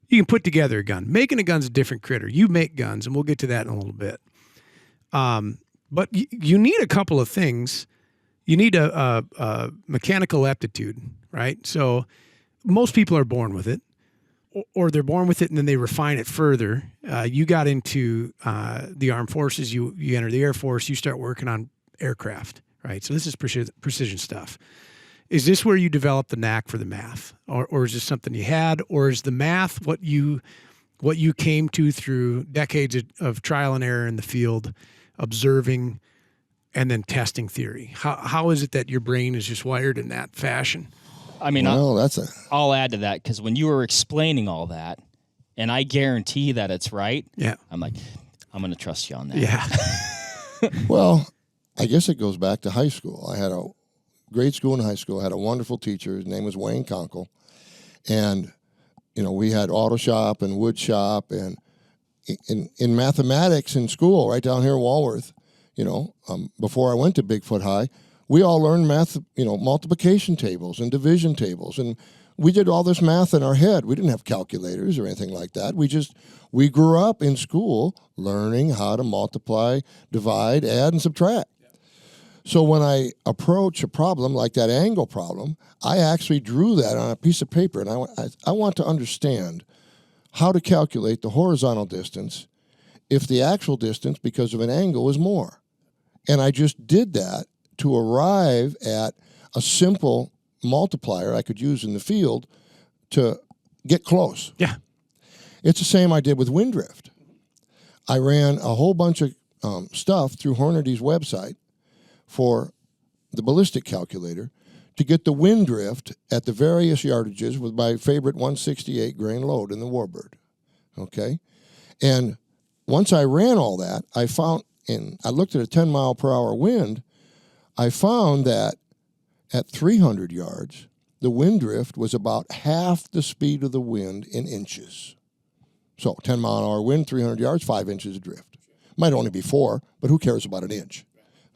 you can put together a gun. Making a gun's a different critter. You make guns, and we'll get to that in a little bit. But you need a couple of things. You need a mechanical aptitude, right? So most people are born with it, or they're born with it and then they refine it further. You got into the armed forces. You enter the Air Force. You start working on aircraft, right? So this is precision stuff. Is this where you develop the knack for the math, or is this something you had, or is the math what you came to through decades of trial and error in the field, observing, and then testing theory? How is it that your brain is just wired in that fashion? I mean, well, I'll add to that because when you were explaining all that, and I guarantee that it's right, yeah, I'm like, I'm going to trust you on that. Yeah. Well, I guess it goes back to high school. I had a grade school and high school. I had a wonderful teacher. His name was Wayne Conkle. And, we had auto shop and wood shop. And in mathematics in school, right down here in Walworth, before I went to Bigfoot High, we all learned math, multiplication tables and division tables. And we did all this math in our head. We didn't have calculators or anything like that. We grew up in school learning how to multiply, divide, add, and subtract. So when I approach a problem like that angle problem, I actually drew that on a piece of paper, and I want to understand how to calculate the horizontal distance if the actual distance, because of an angle, is more. And I just did that to arrive at a simple multiplier I could use in the field to get close. Yeah. It's the same I did with wind drift. I ran a whole bunch of stuff through Hornady's website for the ballistic calculator to get the wind drift at the various yardages with my favorite 168 grain load in the Warbird. Okay? And once I ran all that, I found, and I looked at a 10-mile-per-hour wind, I found that at 300 yards, the wind drift was about half the speed of the wind in inches. So 10-mile-an-hour wind, 300 yards, 5 inches of drift. Might only be 4, but who cares about an inch?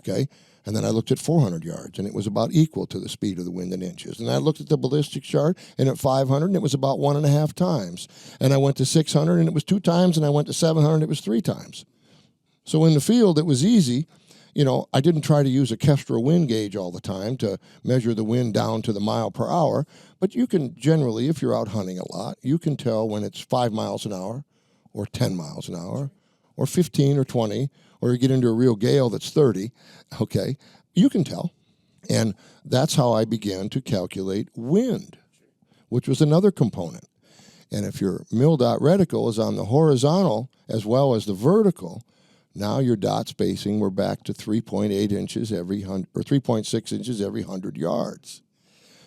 Okay? And then I looked at 400 yards, and it was about equal to the speed of the wind in inches. And I looked at the ballistics chart, and at 500, and it was about 1.5 times. And I went to 600, and it was 2 times, and I went to 700, and it was 3 times. So in the field, it was easy. You know, I didn't try to use a Kestrel wind gauge all the time to measure the wind down to the mile per hour, but you can generally, if you're out hunting a lot, you can tell when it's 5 miles an hour or 10 miles an hour or 15 or 20, or you get into a real gale that's 30, okay, you can tell. And that's how I began to calculate wind, which was another component. And if your mil-dot reticle is on the horizontal as well as the vertical, now your dot spacing, we're back to 3.8 inches every 100, or 3.6 inches every 100 yards.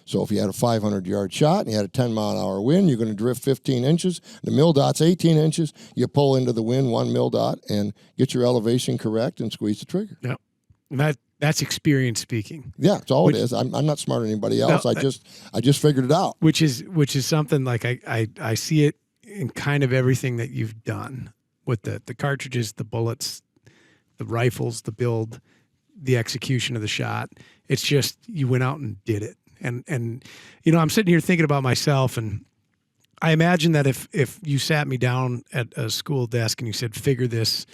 So if you had a 500-yard shot and you had a 10-mile-an-hour wind, you're going to drift 15 inches. The mil dot's 18 inches. You pull into the wind 1 mil dot and get your elevation correct and squeeze the trigger. Yeah, that's experience speaking. Yeah, that's all it is. I'm not smarter than anybody else. No, I just figured it out. Which is something like I see it in kind of everything that you've done with the cartridges, the bullets, the rifles, the build, the execution of the shot. It's just you went out and did it. And you know, I'm sitting here thinking about myself, and I imagine that if you sat me down at a school desk and you said, figure this,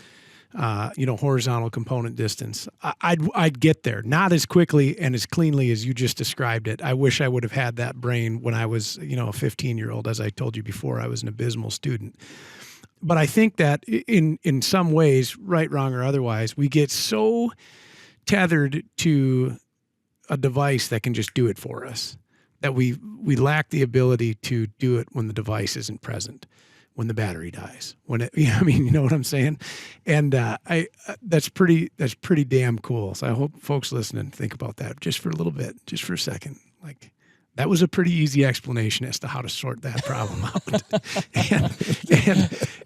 horizontal component distance, I'd get there. Not as quickly and as cleanly as you just described it. I wish I would have had that brain when I was, a 15-year-old. As I told you before, I was an abysmal student. But I think that in some ways, right, wrong, or otherwise, we get so tethered to a device that can just do it for us that we lack the ability to do it when the device isn't present, when the battery dies, when it, you know what I'm saying? And that's pretty damn cool. So I hope folks listening think about that just for a little bit, just for a second. Like, that was a pretty easy explanation as to how to sort that problem out.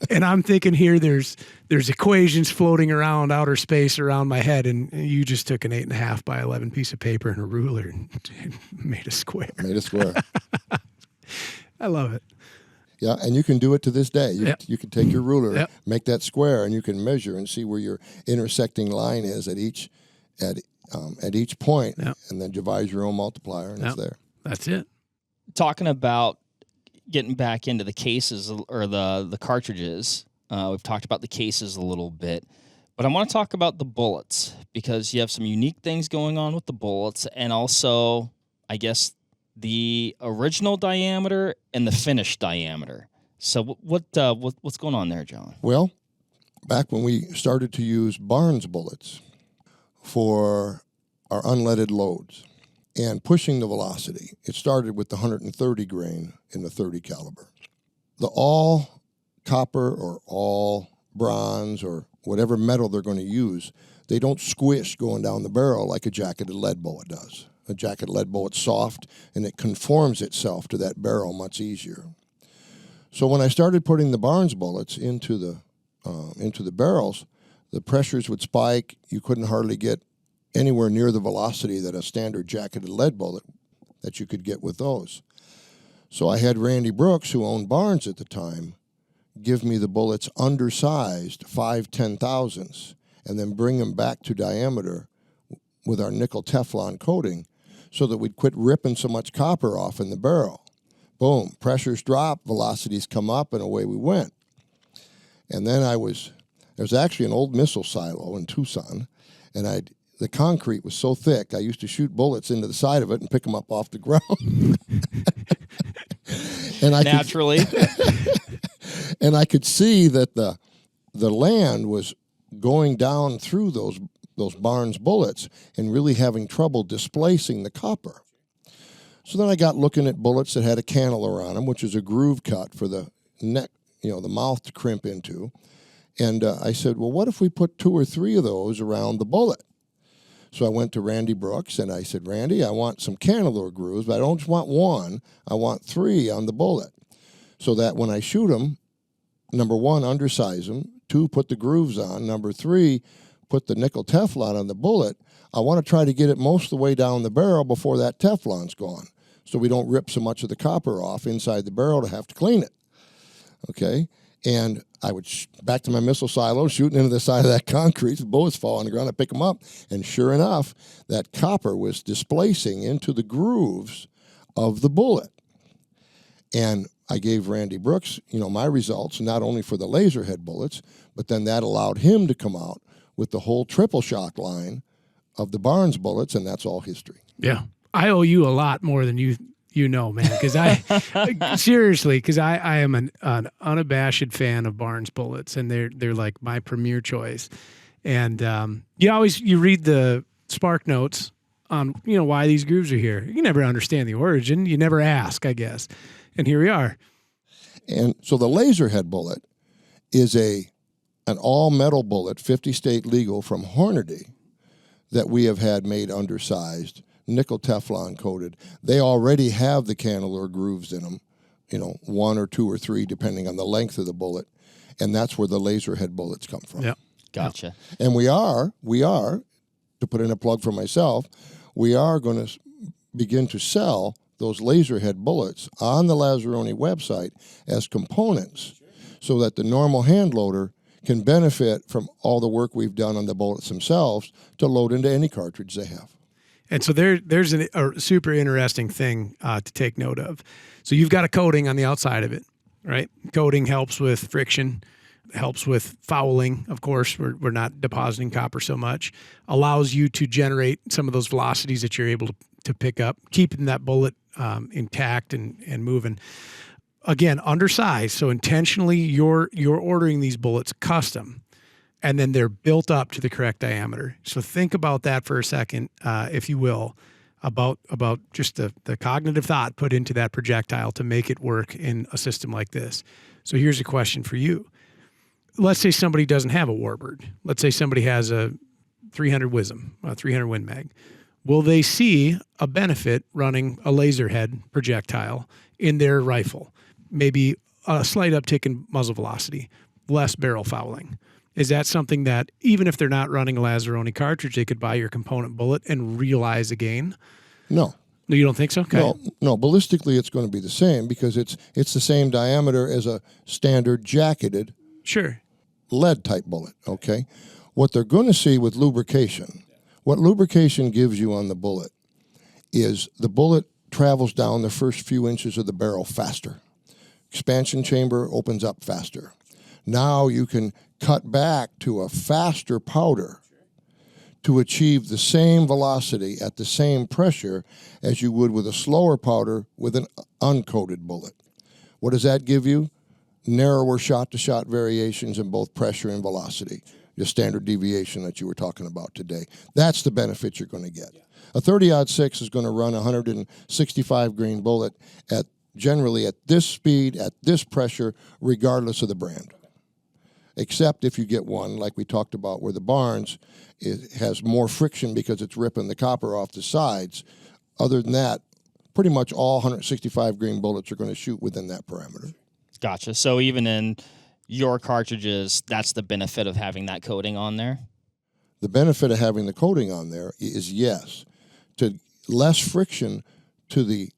and I'm thinking here, there's equations floating around outer space around my head, and you just took an 8.5 by 11 piece of paper and a ruler and made a square. I love it. Yeah, and you can do it to this day. You can take your ruler, make that square, and you can measure and see where your intersecting line is at each point, and then devise your own multiplier, and it's there. That's it. Talking about getting back into the cases or the cartridges, we've talked about the cases a little bit, but I want to talk about the bullets because you have some unique things going on with the bullets, and also, I guess, the original diameter and the finished diameter. So what's going on there, John? Well, back when we started to use Barnes bullets for our unleaded loads and pushing the velocity, it started with the 130 grain in the 30 caliber. The all copper or all bronze or whatever metal they're going to use, they don't squish going down the barrel like a jacketed lead bullet does. A jacketed lead bullet's soft, and it conforms itself to that barrel much easier. So when I started putting the Barnes bullets into the barrels, the pressures would spike. You couldn't hardly get anywhere near the velocity that a standard jacketed lead bullet that you could get with those. So I had Randy Brooks, who owned Barnes at the time, give me the bullets undersized, 5/10,000ths, and then bring them back to diameter with our nickel Teflon coating so that we'd quit ripping so much copper off in the barrel. Boom, pressures drop, velocities come up, and away we went. And then there's actually an old missile silo in Tucson, and the concrete was so thick, I used to shoot bullets into the side of it and pick them up off the ground. And Naturally. And I could see that the land was going down through those Barnes bullets and really having trouble displacing the copper. So then I got looking at bullets that had a cannular on them, which is a groove cut for the neck, the mouth to crimp into. And I said, well, what if we put 2 or 3 of those around the bullet? So I went to Randy Brooks, and I said, Randy, I want some cannular grooves, but I don't just want 1. I want 3 on the bullet so that when I shoot them, number one, undersize them. 2, put the grooves on. Number 3, put the nickel Teflon on the bullet. I want to try to get it most of the way down the barrel before that Teflon's gone, so we don't rip so much of the copper off inside the barrel to have to clean it. Okay? And I would, back to my missile silo, shooting into the side of that concrete, the bullets fall on the ground, I pick them up, and sure enough, that copper was displacing into the grooves of the bullet. And I gave Randy Brooks, my results, not only for the laser head bullets, but then that allowed him to come out with the whole triple shock line of the Barnes bullets, and that's all history. Yeah. I owe you a lot more than you know, man, because seriously, because I am an unabashed fan of Barnes bullets, and they're like my premier choice. And you read the spark notes on why these grooves are here. You never understand the origin. You never ask, I guess. And here we are. And so the laser head bullet is an all-metal bullet, 50 state legal from Hornady, that we have had made undersized, nickel Teflon coated. They already have the cannelure grooves in them, 1 or 2 or 3, depending on the length of the bullet. And that's where the laser head bullets come from. Yeah. Gotcha. And we are, to put in a plug for myself, we are going to begin to sell those laser head bullets on the Lazzeroni website as components, so that the normal hand loader can benefit from all the work we've done on the bullets themselves to load into any cartridge they have. And so there's a super interesting thing to take note of. So you've got a coating on the outside of it, right? Coating helps with friction, helps with fouling. Of course, we're not depositing copper so much. Allows you to generate some of those velocities that you're able to pick up, keeping that bullet intact and moving. Again, undersized. So intentionally, you're ordering these bullets custom, and then they're built up to the correct diameter. So think about that for a second, if you will, about just the cognitive thought put into that projectile to make it work in a system like this. So here's a question for you. Let's say somebody doesn't have a Warbird. Let's say somebody has a 300 WISM, a 300 Win Mag. Will they see a benefit running a laser head projectile in their rifle? Maybe a slight uptick in muzzle velocity, less barrel fouling. Is that something that, even if they're not running a Lazzeroni cartridge, they could buy your component bullet and realize a gain? No. No, you don't think so? Okay. No. Ballistically, it's going to be the same, because it's the same diameter as a standard jacketed lead type bullet. Okay. What they're going to see with lubrication, what lubrication gives you on the bullet, is the bullet travels down the first few inches of the barrel faster. Expansion chamber opens up faster. Now you can cut back to a faster powder to achieve the same velocity at the same pressure as you would with a slower powder with an uncoated bullet. What does that give you? Narrower shot-to-shot variations in both pressure and velocity. The standard deviation that you were talking about today. That's the benefit you're going to get. A 30-06 is going to run a 165 grain bullet generally at this speed, at this pressure, regardless of the brand. Except if you get one, like we talked about, where the Barnes has more friction because it's ripping the copper off the sides. Other than that, pretty much all 165 grain bullets are going to shoot within that parameter. Gotcha. So even in your cartridges, that's the benefit of having that coating on there? The benefit of having the coating on there is, yes, to less friction to the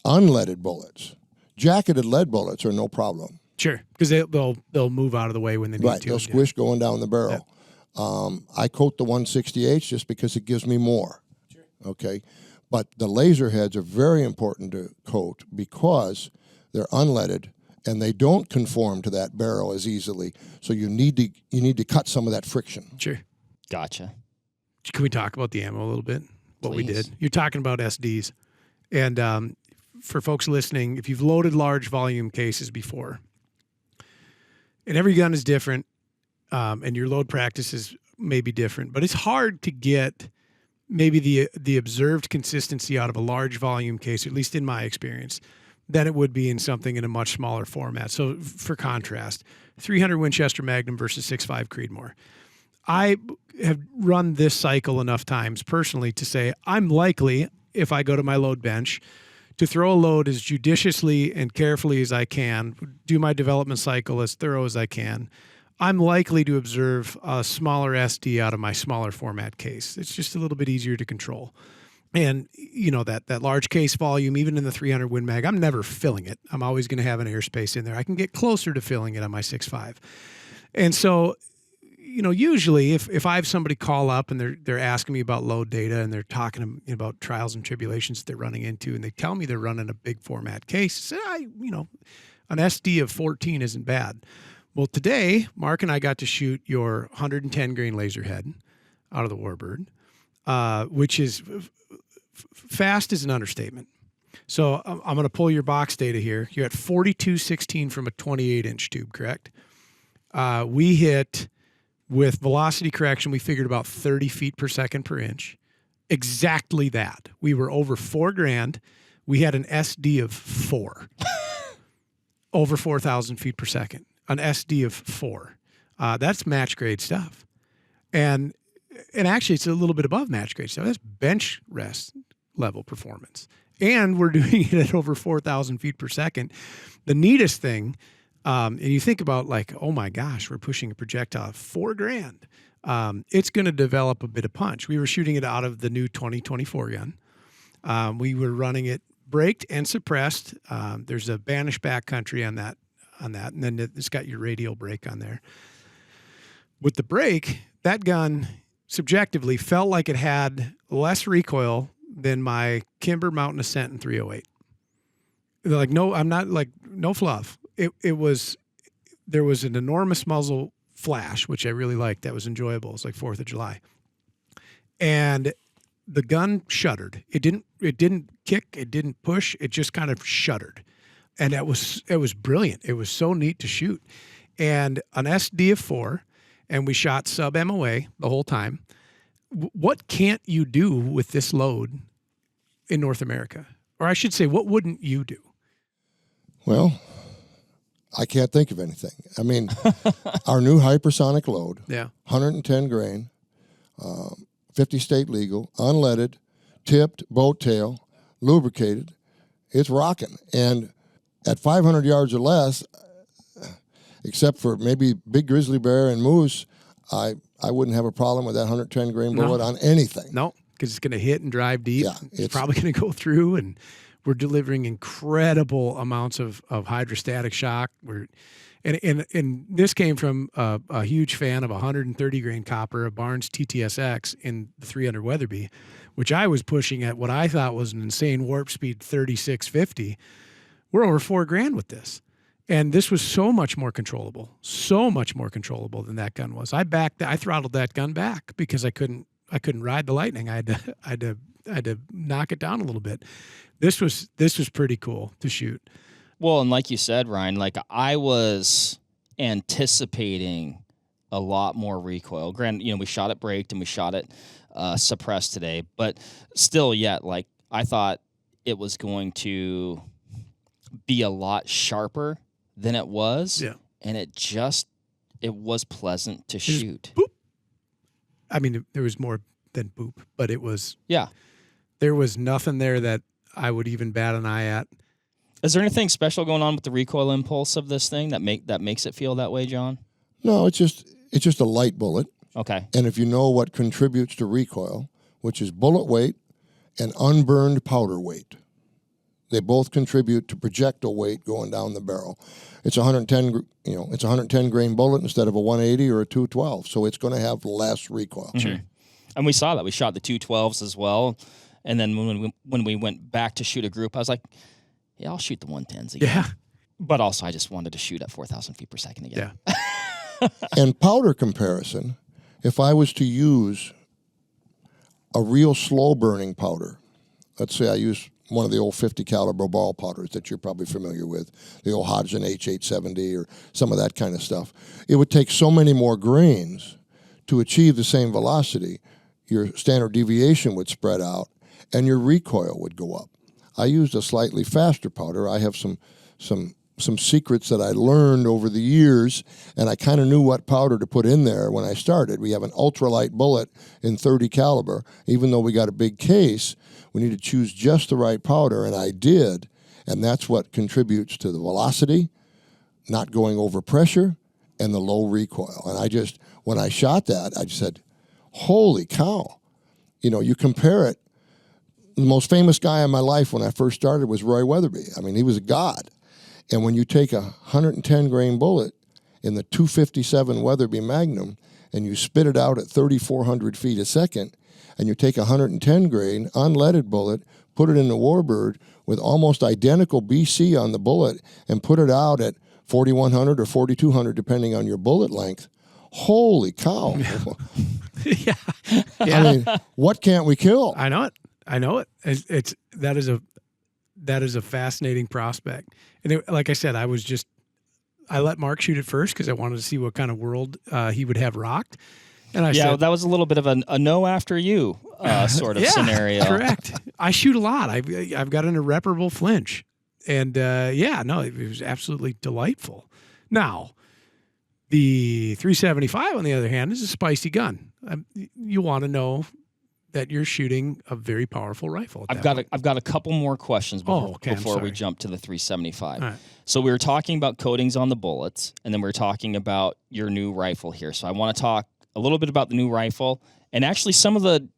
unleaded bullets. Jacketed lead bullets are no problem. Sure, because they'll move out of the way when they need to. Right, they'll squish going down the barrel. Yeah. I coat the 160H just because it gives me more. Sure. Okay, but the laser heads are very important to coat because they're unleaded and they don't conform to that barrel as easily. So you need to cut some of that friction. Sure. Gotcha. Can we talk about the ammo a little bit? What Please. We did. You're talking about SDs, and for folks listening, if you've loaded large volume cases before, and every gun is different, and your load practices may be different, but it's hard to get maybe the observed consistency out of a large volume case, at least in my experience, than it would be in something in a much smaller format. So for contrast, 300 Winchester Magnum versus 6.5 Creedmoor. I have run this cycle enough times personally to say I'm likely, if I go to my load bench, to throw a load as judiciously and carefully as I can, do my development cycle as thorough as I can, I'm likely to observe a smaller SD out of my smaller format case. It's just a little bit easier to control. And, that large case volume, even in the 300 Win Mag, I'm never filling it. I'm always going to have an airspace in there. I can get closer to filling it on my 6.5. And so, usually if I have somebody call up and they're asking me about load data and they're talking about trials and tribulations they're running into, and they tell me they're running a big format case, an SD of 14 isn't bad. Well, today, Mark and I got to shoot your 110 grain laser head out of the Warbird, which is fast is an understatement. So I'm going to pull your box data here. You're at 42.16 from a 28-inch tube, correct? We hit, with velocity correction, we figured about 30 feet per second per inch. Exactly that. We were over $4,000. We had an SD of 4. Over 4,000 feet per second. An SD of 4. That's match grade stuff. And actually, it's a little bit above match grade stuff. That's bench rest level performance. And we're doing it at over 4,000 feet per second. The neatest thing, and you think about oh my gosh, we're pushing a projectile $4,000. It's going to develop a bit of punch. We were shooting it out of the new 2024 gun. We were running it braked and suppressed. There's a banished backcountry on that, and then it's got your radial brake on there. With the brake, that gun subjectively felt like it had less recoil than my Kimber Mountain Ascent in 308. No fluff. There was an enormous muzzle flash, which I really liked. That was enjoyable. It's like 4th of July. And the gun shuddered. It didn't kick. It didn't push. It just kind of shuddered. And it was brilliant. It was so neat to shoot. And an SD of 4, and we shot sub MOA the whole time. What can't you do with this load in North America? Or I should say, what wouldn't you do? Well, I can't think of anything. I mean, our new hypersonic load, 110 grain, 50 state legal, unleaded, tipped, boat tail, lubricated. It's rocking. And at 500 yards or less, except for maybe big grizzly bear and moose, I wouldn't have a problem with that 110 grain bullet on anything. No, because it's going to hit and drive deep. Yeah, it's probably going to go through, and we're delivering incredible amounts of hydrostatic shock. And this came from a huge fan of 130 grain copper, a Barnes TTSX in the 300 Weatherby, which I was pushing at what I thought was an insane warp speed 3650. We're over $4,000 with this. And this was so much more controllable than that gun was. I throttled that gun back because I couldn't ride the Lightning. I had to knock it down a little bit. This was pretty cool to shoot. Well, and like you said, Ryan, I was anticipating a lot more recoil. Granted, we shot it braked and we shot it suppressed today, but still yet, I thought it was going to be a lot sharper than it was. Yeah. And it was pleasant to shoot. Boop. I mean, there was more than boop, but it was. Yeah. There was nothing there that I would even bat an eye at. Is there anything special going on with the recoil impulse of this thing that makes it feel that way, John? No, it's just a light bullet. Okay. And if you know what contributes to recoil, which is bullet weight and unburned powder weight, they both contribute to projectile weight going down the barrel. It's 110 grain bullet instead of a 180 or a 212, so it's going to have less recoil. Sure. And we saw that. We shot the 212s as well. And then when we went back to shoot a group, I was like, yeah, I'll shoot the 110s again. Yeah. But also I just wanted to shoot at 4,000 feet per second again. Yeah. And powder comparison, if I was to use a real slow burning powder, let's say I use one of the old 50 caliber ball powders that you're probably familiar with, the old Hodgson H870 or some of that kind of stuff, it would take so many more grains to achieve the same velocity. Your standard deviation would spread out and your recoil would go up. I used a slightly faster powder. I have some some secrets that I learned over the years, and I kind of knew what powder to put in there when I started. We have an ultralight bullet in 30 caliber. Even though we got a big case, we need to choose just the right powder, and I did, and that's what contributes to the velocity, not going over pressure, and the low recoil. And when I shot that, I just said, holy cow. You know, you compare it. The most famous guy in my life when I first started was Roy Weatherby. I mean, he was a god. And when you take a 110 grain bullet in the 257 Weatherby Magnum and you spit it out at 3,400 feet a second, and you take a 110 grain unleaded bullet, put it in the Warbird with almost identical BC on the bullet, and put it out at 4,100 or 4,200 depending on your bullet length, holy cow. Yeah. I mean, what can't we kill? I know it. That is a fascinating prospect. And like I said, I let Mark shoot it first because I wanted to see what kind of world he would have rocked. And I said, that was a little bit of a no after you sort of scenario. Correct. I shoot a lot. I've got an irreparable flinch. And it was absolutely delightful. Now, the 375, on the other hand, is a spicy gun. You want to know that you're shooting a very powerful rifle. I've got a couple more questions before we jump to the 375. All right. So we were talking about coatings on the bullets, and then we were talking about your new rifle here. So I want to talk a little bit about the new rifle and actually some of the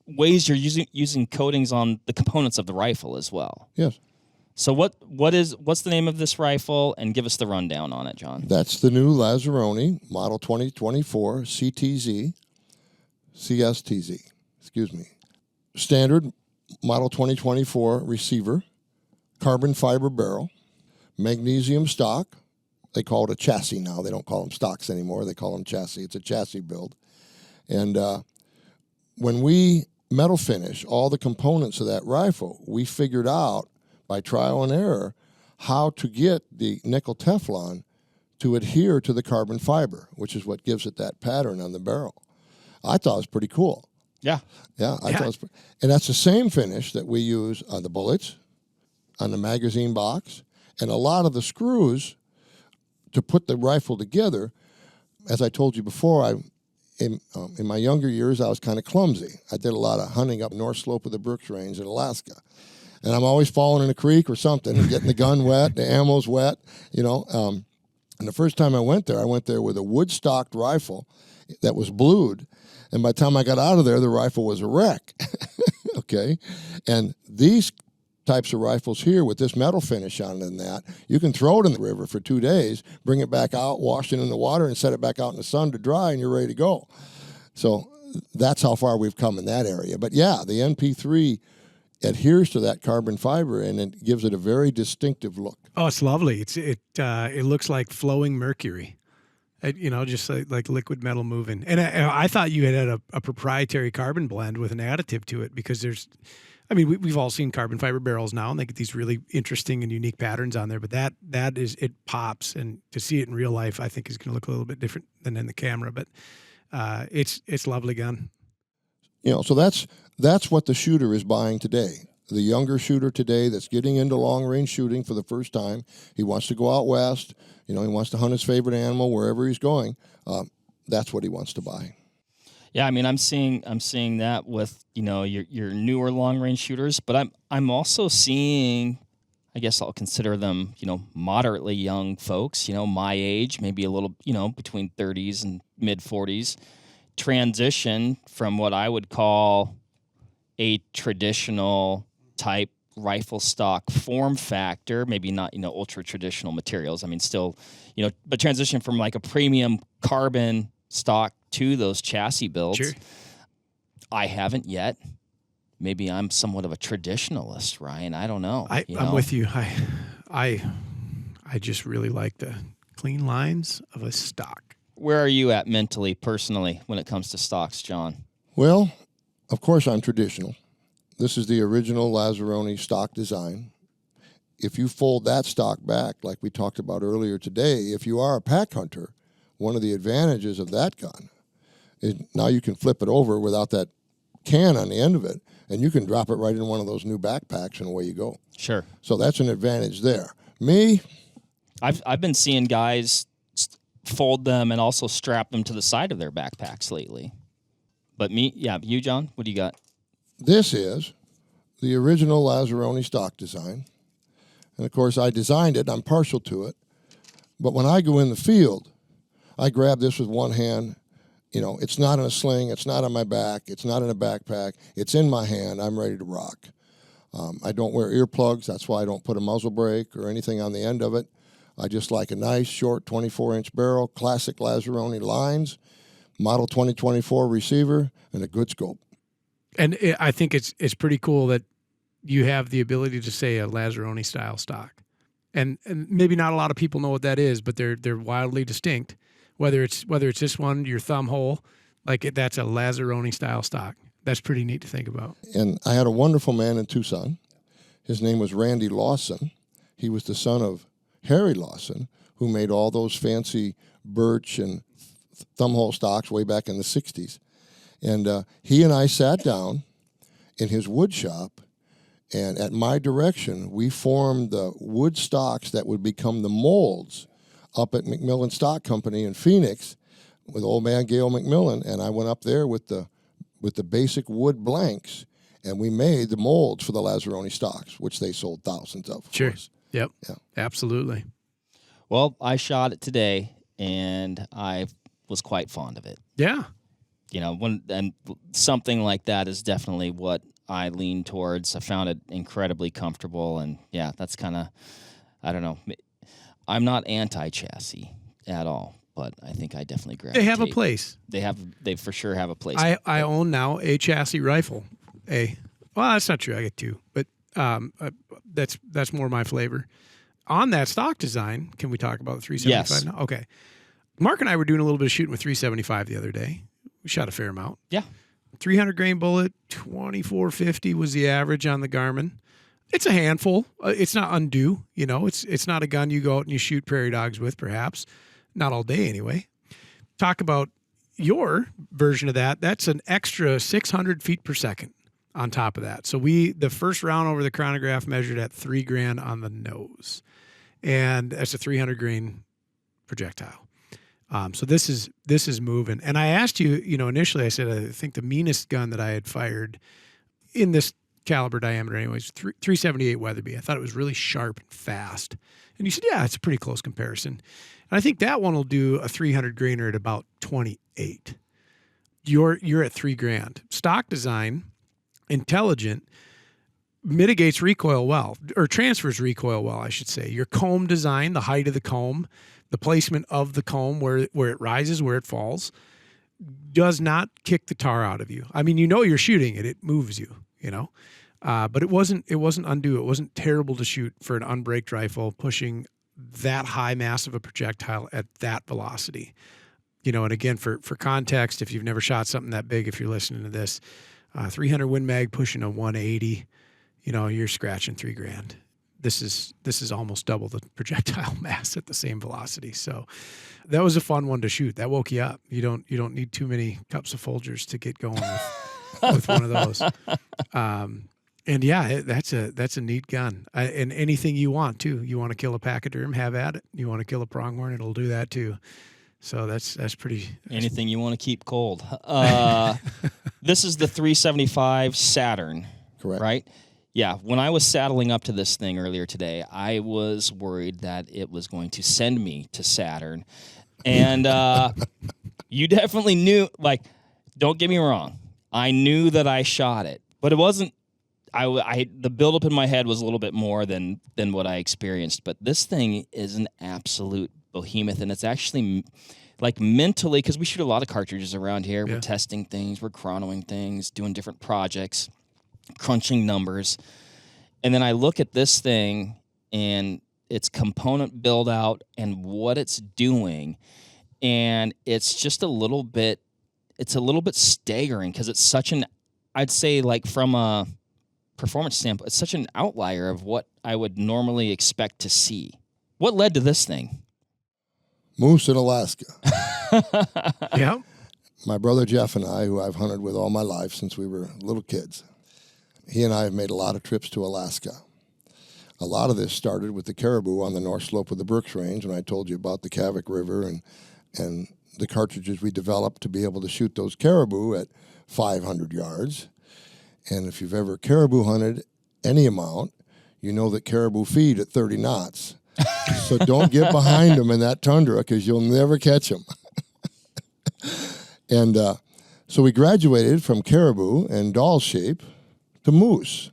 ways you're using coatings on the components of the rifle as well. Yes. So what's the name of this rifle, and give us the rundown on it, John? That's the new Lazzeroni Model 2024 CSTZ. Standard Model 2024 receiver, carbon fiber barrel, magnesium stock. They call it a chassis now. They don't call them stocks anymore. They call them chassis. It's a chassis build. And when we metal finish all the components of that rifle, we figured out by trial and error how to get the nickel Teflon to adhere to the carbon fiber, which is what gives it that pattern on the barrel. I thought it was pretty cool. Yeah. Yeah, I thought it was, and that's the same finish that we use on the bullets, on the magazine box, and a lot of the screws to put the rifle together. As I told you before, in my younger years, I was kind of clumsy. I did a lot of hunting up north slope of the Brooks Range in Alaska. And I'm always falling in a creek or something and getting the gun wet, the ammo's wet, you know. And the first time I went there with a wood-stocked rifle that was blued. And by the time I got out of there, the rifle was a wreck, okay? And these types of rifles here with this metal finish on it and that, you can throw it in the river for 2 days, bring it back out, wash it in the water, and set it back out in the sun to dry, and you're ready to go. So that's how far we've come in that area. But, yeah, the NP3 adheres to that carbon fiber, and it gives it a very distinctive look. Oh, it's lovely. It looks like flowing mercury. Just like liquid metal moving. And I thought you had a proprietary carbon blend with an additive to it because we've all seen carbon fiber barrels now, and they get these really interesting and unique patterns on there. But that is, it pops, and to see it in real life, I think is going to look a little bit different than in the camera. But it's lovely gun. So that's what the shooter is buying today. The younger shooter today that's getting into long-range shooting for the first time, he wants to go out west. He wants to hunt his favorite animal wherever he's going. That's what he wants to buy. Yeah, I'm seeing that with your newer long-range shooters, but I'm also seeing, I guess I'll consider them moderately young folks, my age, maybe a little between 30s and mid 40s, transition from what I would call a traditional type rifle stock form factor, maybe not, ultra traditional materials. Still, but transition from like a premium carbon stock to those chassis builds. Sure. I haven't yet. Maybe I'm somewhat of a traditionalist, Ryan. I don't know. I'm with you. I just really like the clean lines of a stock. Where are you at mentally, personally, when it comes to stocks, John? Well, of course I'm traditional. This is the original Lazzeroni stock design. If you fold that stock back, like we talked about earlier today, if you are a pack hunter, one of the advantages of that gun is now you can flip it over without that can on the end of it, and you can drop it right in one of those new backpacks, and away you go. Sure. So that's an advantage there. Me, I've been seeing guys fold them and also strap them to the side of their backpacks lately. But you, John, what do you got? This is the original Lazzeroni stock design. And, of course, I designed it. I'm partial to it. But when I go in the field, I grab this with one hand. You know, it's not in a sling. It's not on my back. It's not in a backpack. It's in my hand. I'm ready to rock. I don't wear earplugs. That's why I don't put a muzzle brake or anything on the end of it. I just like a nice, short 24-inch barrel, classic Lazzeroni lines, model 2024 receiver, and a good scope. And I think it's pretty cool that you have the ability to say a Lazzeroni style stock. And maybe not a lot of people know what that is, but they're wildly distinct. Whether it's this one, your thumb hole, that's a Lazzeroni style stock. That's pretty neat to think about. And I had a wonderful man in Tucson. His name was Randy Lawson. He was the son of Harry Lawson, who made all those fancy birch and thumbhole stocks way back in the 60s. And he and I sat down in his wood shop, and at my direction, we formed the wood stocks that would become the molds up at McMillan Stock Company in Phoenix with old man Gail McMillan. And I went up there with the basic wood blanks, and we made the molds for the Lazzeroni stocks, which they sold thousands of course. Yep. Yeah. Absolutely. Well, I shot it today, and I was quite fond of it. Yeah. You know, and something like that is definitely what I lean towards. I found it incredibly comfortable, and yeah, that's kind of, I don't know. I'm not anti-chassis at all, but I think I definitely gravitate. They have a place. They for sure have a place. I own now a chassis rifle. Well, that's not true. I get two, but that's more my flavor. On that stock design, can we talk about the 375 Yes. now? Okay. Mark and I were doing a little bit of shooting with 375 the other day. We shot a fair amount. Yeah. 300 grain bullet, 2450 was the average on the Garmin. It's a handful. It's not undue. You know, it's not a gun you go out and you shoot prairie dogs with, perhaps. Not all day anyway. Talk about your version of that. That's an extra 600 feet per second on top of that. So the first round over the chronograph measured at 3 grand on the nose. And that's a 300 grain projectile. So this is moving. And I asked you, initially I said, I think the meanest gun that I had fired in this caliber diameter anyways, 378 Weatherby. I thought it was really sharp and fast. And you said, yeah, it's a pretty close comparison. And I think that one will do a 300 grainer at about 28. You're at 3 grand. Stock design, intelligent, mitigates recoil well, or transfers recoil well, I should say. Your comb design, the height of the comb, the placement of the comb, where it rises, where it falls, does not kick the tar out of you. I mean, you're shooting it. It moves you, but it wasn't undue. It wasn't terrible to shoot for an unbraked rifle pushing that high mass of a projectile at that velocity. And again, for context, if you've never shot something that big, if you're listening to this, 300 Win Mag pushing a 180, you're scratching 3 grand. This is almost double the projectile mass at the same velocity. So that was a fun one to shoot. That woke you up. You don't need too many cups of Folgers to get going with one of those. And yeah, that's a neat gun. And anything you want too. You want to kill a pachyderm, have at it. You want to kill a pronghorn, it'll do that too. So that's pretty. Anything you want to keep cold. This is the 375 Saturn. Correct. Right? Yeah, when I was saddling up to this thing earlier today, I was worried that it was going to send me to Saturn. And you definitely knew, don't get me wrong, I knew that I shot it, but it wasn't, the buildup in my head was a little bit more than what I experienced. But this thing is an absolute behemoth, and it's actually mentally, because we shoot a lot of cartridges around here. Yeah. We're testing things, we're chronoing things, doing different projects, crunching numbers, and then I look at this thing and its component build out and what it's doing, and it's just a little bit staggering because it's such an, I'd say, from a performance standpoint, it's such an outlier of what I would normally expect to see. What led to this thing? Moose in Alaska. Yeah. My brother Jeff and I, who I've hunted with all my life since we were little kids, he and I have made a lot of trips to Alaska. A lot of this started with the caribou on the north slope of the Brooks Range, and I told you about the Kavik River and the cartridges we developed to be able to shoot those caribou at 500 yards. And if you've ever caribou hunted any amount, you know that caribou feed at 30 knots. So don't get behind them in that tundra because you'll never catch them. And so we graduated from caribou and doll shape to moose.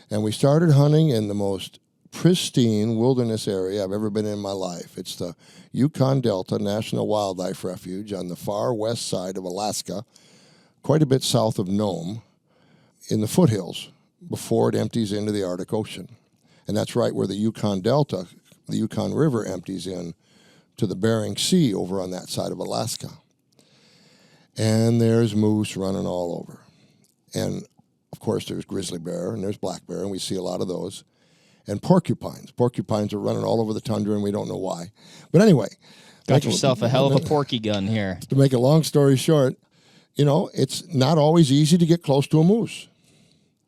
And we started hunting in the most pristine wilderness area I've ever been in my life. It's the Yukon Delta National Wildlife Refuge on the far west side of Alaska, quite a bit south of Nome, in the foothills before it empties into the Arctic Ocean. And that's right where the Yukon Delta, the Yukon River, empties in to the Bering Sea over on that side of Alaska. And there's moose running all over. And, of course, there's grizzly bear and there's black bear, and we see a lot of those. And porcupines. Porcupines are running all over the tundra, and we don't know why. But anyway. Got yourself a hell of a porky gun here. To make a long story short, you know, it's not always easy to get close to a moose.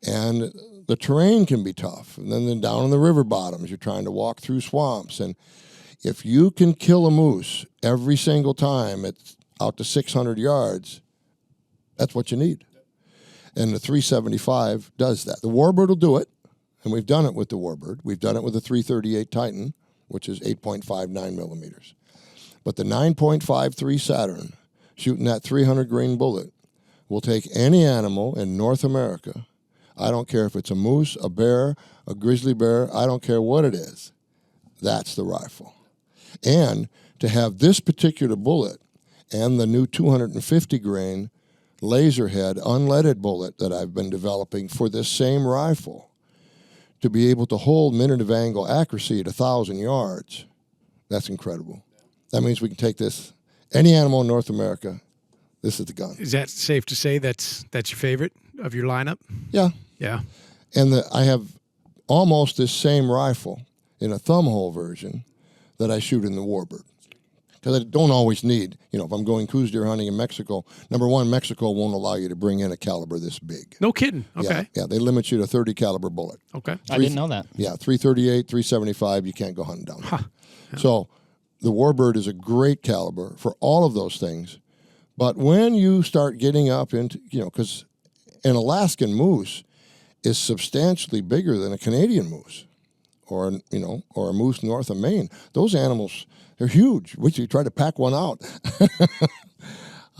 And the terrain can be tough. And then down in the river bottoms, you're trying to walk through swamps. And if you can kill a moose every single time it's out to 600 yards, that's what you need. And the 375 does that. The Warbird will do it, and we've done it with the Warbird. We've done it with the 338 Titan, which is 8.59 millimeters. But the 9.53 Saturn, shooting that 300 grain bullet, will take any animal in North America. I don't care if it's a moose, a bear, a grizzly bear, I don't care what it is. That's the rifle. And to have this particular bullet and the new 250 grain laser head unleaded bullet that I've been developing for this same rifle to be able to hold minute of angle accuracy at 1,000 yards, that's incredible. That means we can take this, any animal in North America, this is the gun. Is that safe to say that's your favorite of your lineup? Yeah. Yeah. And I have almost this same rifle in a thumbhole version that I shoot in the Warbird. Because I don't always need, you know, if I'm going coos deer hunting in Mexico, number one, Mexico won't allow you to bring in a caliber this big. No kidding. Okay. Yeah, they limit you to 30 caliber bullet. Okay. I didn't know that. Yeah, 338, 375, you can't go hunting down there. Huh. Yeah. So the Warbird is a great caliber for all of those things. But when you start getting up into, you know, because an Alaskan moose is substantially bigger than a Canadian moose or, you know, or a moose north of Maine. Those animals, they're huge. We should try to pack one out.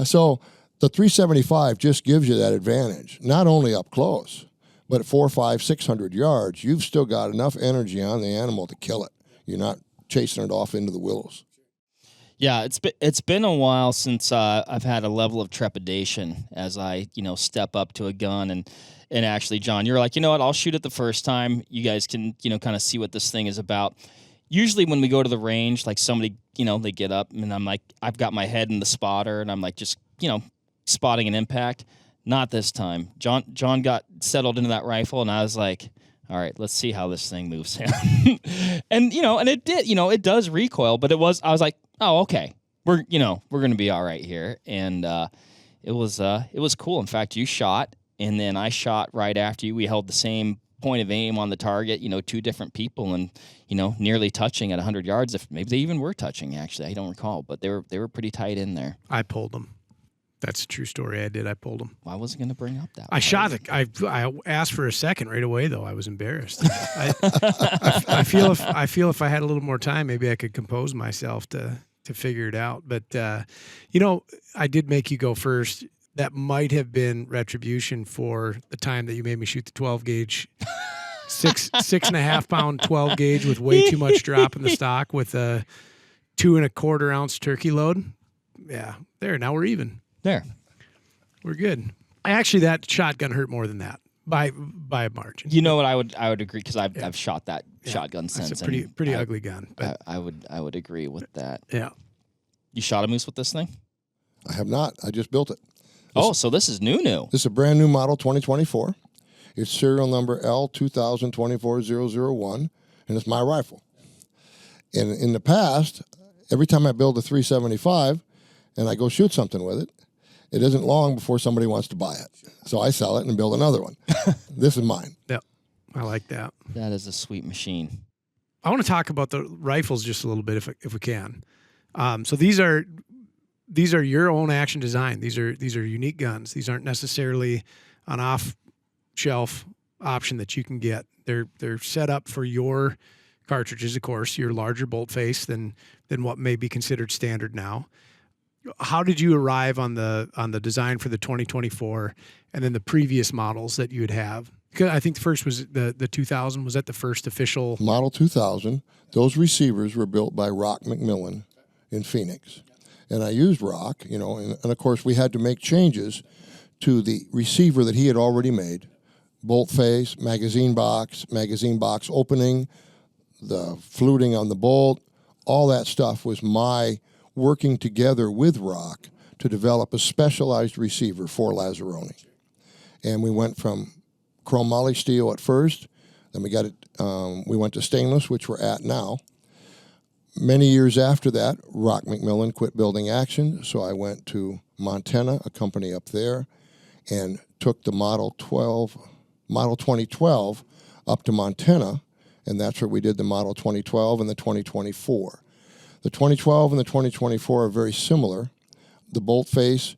So the 375 just gives you that advantage, not only up close, but at 400, 500, 600 yards, you've still got enough energy on the animal to kill it. You're not chasing it off into the willows. Yeah, it's been a while since I've had a level of trepidation as I, you know, step up to a gun and actually, John, you're like, you know what, I'll shoot it the first time. You guys can, you know, kind of see what this thing is about. Usually when we go to the range, like somebody, you know, they get up and I'm like, I've got my head in the spotter and I'm like just, you know, spotting an impact. Not this time. John got settled into that rifle and I was like, all right, let's see how this thing moves. And, you know, and it did, you know, it does recoil, but I was like, oh, okay, we're going to be all right here. And it was cool. In fact, you shot and then I shot right after you. We held the same point of aim on the target, you know, two different people and, you know, nearly touching at 100 yards. If maybe they even were touching, actually, I don't recall, but they were pretty tight in there. I pulled them. That's a true story. I did. I pulled them. Well, I wasn't going to bring up that. I shot it. I asked for a second right away, though. I was embarrassed. I feel if I had a little more time, maybe I could compose myself to figure it out. But you know, I did make you go first. That might have been retribution for the time that you made me shoot the 12 gauge, 6.5 pound 12 gauge with way too much drop in the stock with a 2 1/4 ounce turkey load. Yeah, there. Now we're even. There, we're good. Actually, that shotgun hurt more than that by a margin. You know what? I would agree because I've shot that shotgun since. It's a pretty ugly gun. But I would agree with that. Yeah. You shot a moose with this thing? I have not. I just built it. So this is new. This is a brand new model, 2024. It's serial number L2024001, and it's my rifle. And in the past, every time I build a 375 and I go shoot something with it, it isn't long before somebody wants to buy it. So I sell it and build another one. This is mine. Yep. I like that. That is a sweet machine. I want to talk about the rifles just a little bit if we can. So these are your own action design. These are unique guns. These aren't necessarily an off-shelf option that you can get. They're set up for your cartridges, of course, your larger bolt face than what may be considered standard now. How did you arrive on the design for the 2024 and then the previous models that you would have? Because I think the first was the 2000. Was that the first official? Model 2000. Those receivers were built by Rock McMillan in Phoenix. And I used Rock, and of course we had to make changes to the receiver that he had already made. Bolt face, magazine box opening, the fluting on the bolt, all that stuff was my working together with Rock to develop a specialized receiver for Lazzeroni. And we went from chromoly steel at first, then we went to stainless, which we're at now. Many years after that, Rock McMillan quit building action, so I went to Montana, a company up there, and took the Model 2012 up to Montana, and that's where we did the Model 2012 and the 2024. The 2012 and the 2024 are very similar. The bolt face,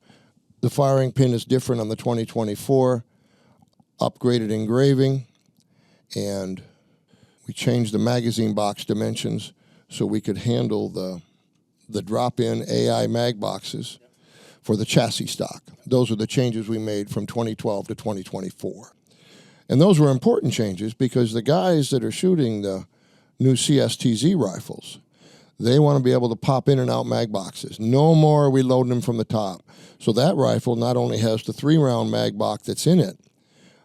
the firing pin is different on the 2024, upgraded engraving, and we changed the magazine box dimensions so we could handle the drop-in AI mag boxes for the chassis stock. Those are the changes we made from 2012 to 2024. And those were important changes because the guys that are shooting the new CSTZ rifles, they want to be able to pop in and out mag boxes. No more are we loading them from the top. So that rifle not only has the 3-round mag box that's in it,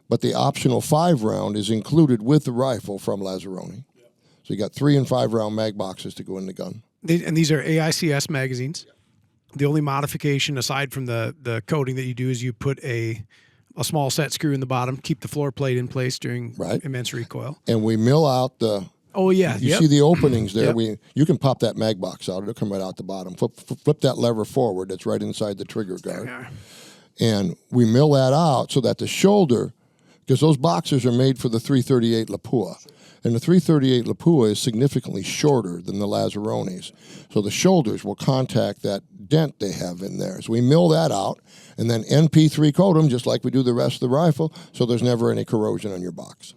but the optional 5-round is included with the rifle from Lazzeroni. So you got 3 and 5-round mag boxes to go in the gun. And these are AICS magazines. The only modification aside from the coating that you do is you put a small set screw in the bottom, keep the floor plate in place during immense recoil. And we mill out the... Oh, yeah. You see the openings there. You can pop that mag box out. It'll come right out the bottom. Flip that lever forward. That's right inside the trigger guard. And we mill that out so that the shoulder, because those boxes are made for the 338 Lapua. And the 338 Lapua is significantly shorter than the Lazzeronis. So the shoulders will contact that dent they have in there. So we mill that out and then NP3 coat them just like we do the rest of the rifle so there's never any corrosion on your box.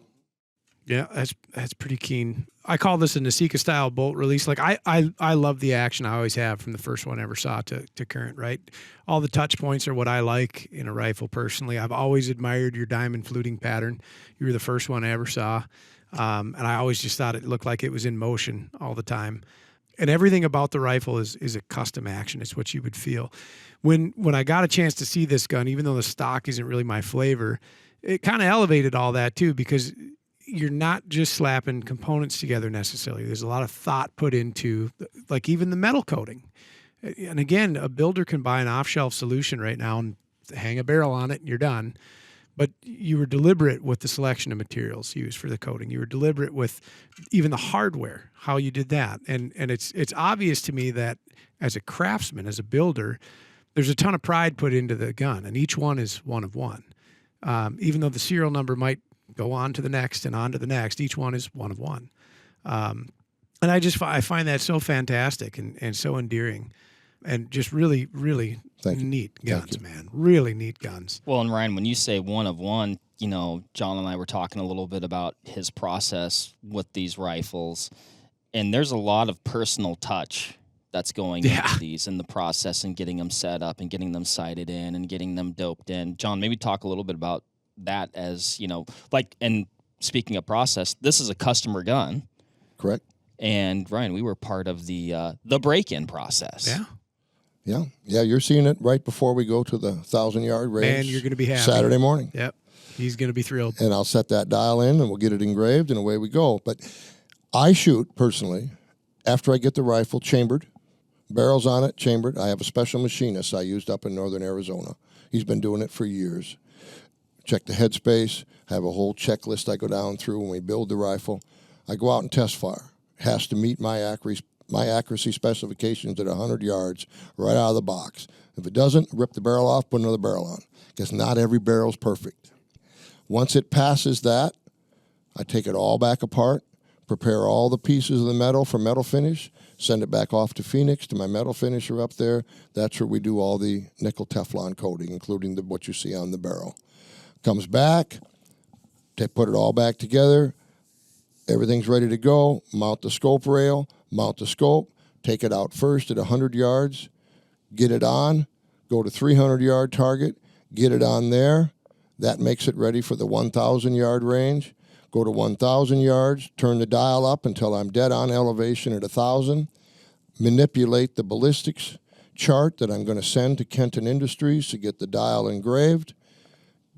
Yeah, that's pretty keen. I call this a Nasika style bolt release. Like I love the action I always have from the first one I ever saw to current, right? All the touch points are what I like in a rifle personally. I've always admired your diamond fluting pattern. You were the first one I ever saw. And I always just thought it looked like it was in motion all the time. And everything about the rifle is a custom action. It's what you would feel. When I got a chance to see this gun, even though the stock isn't really my flavor, it kind of elevated all that too, because you're not just slapping components together necessarily. There's a lot of thought put into, like, even the metal coating. And again, a builder can buy an off-shelf solution right now and hang a barrel on it and you're done. But you were deliberate with the selection of materials used for the coating. You were deliberate with even the hardware, how you did that. And it's obvious to me that as a craftsman, as a builder, there's a ton of pride put into the gun, and each one is one of one. Even though the serial number might go on to the next and on to the next, each one is one of one. And I find that so fantastic and so endearing. And just really, really neat guns, man. Really neat guns. Well, and Ryan, when you say one of one, John and I were talking a little bit about his process with these rifles, and there's a lot of personal touch that's going into these in the process and getting them set up and getting them sighted in and getting them doped in. John, maybe talk a little bit about that as, and speaking of process, this is a customer gun. Correct. And Ryan, we were part of the break-in process. Yeah, you're seeing it right before we go to the 1,000-yard range. Man, you're going to be happy. Saturday morning. Yep, he's going to be thrilled. And I'll set that dial in, and we'll get it engraved, and away we go. But I shoot, personally, after I get the rifle chambered, barrels on it, chambered. I have a special machinist I used up in northern Arizona. He's been doing it for years. Check the headspace, have a whole checklist I go down through when we build the rifle. I go out and test fire. It has to meet my accuracy specifications at 100 yards right out of the box. If it doesn't, rip the barrel off, put another barrel on, because not every barrel's perfect. Once it passes that, I take it all back apart, prepare all the pieces of the metal for metal finish, send it back off to Phoenix to my metal finisher up there. That's where we do all the nickel Teflon coating, including what you see on the barrel. Comes back, put it all back together. Everything's ready to go. Mount the scope rail, mount the scope, take it out first at 100 yards, get it on, go to 300-yard target, get it on there. That makes it ready for the 1,000-yard range. Go to 1,000 yards, turn the dial up until I'm dead on elevation at 1,000, manipulate the ballistics chart that I'm going to send to Kenton Industries to get the dial engraved,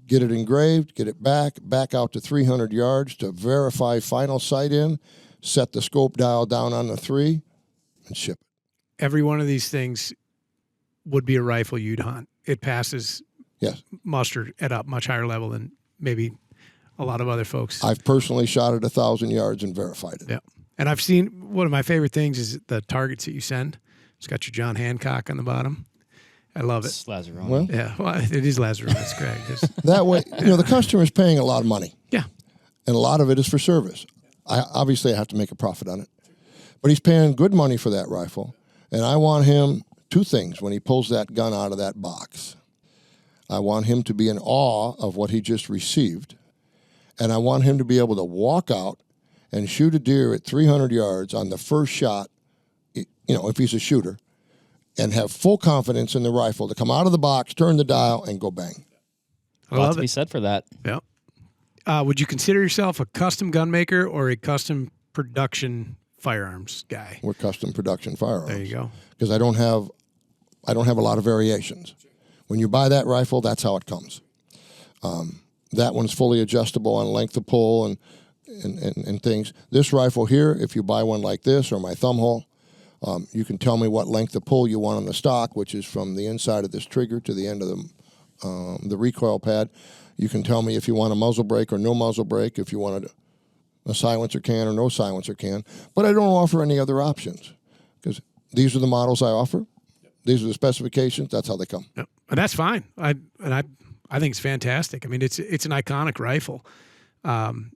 get it back out to 300 yards to verify final sight in, set the scope dial down on the 3, and ship it. Every one of these things would be a rifle you'd hunt. It passes muster at a much higher level than maybe a lot of other folks. I've personally shot at 1,000 yards and verified it. Yeah. And I've seen, one of my favorite things is the targets that you send. It's got your John Hancock on the bottom. I love it. It's Lazzeroni. Well, Yeah, well, it is Lazzeroni. That's correct. that way, the customer's paying a lot of money. Yeah. And a lot of it is for service. Obviously, I have to make a profit on it. But he's paying good money for that rifle. And I want him, 2 things when he pulls that gun out of that box. I want him to be in awe of what he just received. And I want him to be able to walk out and shoot a deer at 300 yards on the first shot, if he's a shooter, and have full confidence in the rifle to come out of the box, turn the dial, and go bang. I A lot love to be it. said for that. Yeah. Would you consider yourself a custom gun maker or a custom production firearms guy? We're custom production firearms. There you go. Because I don't have a lot of variations. When you buy that rifle, that's how it comes. That one's fully adjustable on length of pull and things. This rifle here, if you buy one like this or my thumb hole, you can tell me what length of pull you want on the stock, which is from the inside of this trigger to the end of the recoil pad. You can tell me if you want a muzzle brake or no muzzle brake, if you want a silencer can or no silencer can. But I don't offer any other options because these are the models I offer. These are the specifications. That's how they come. Yep. And that's fine. I think it's fantastic. I mean, it's an iconic rifle.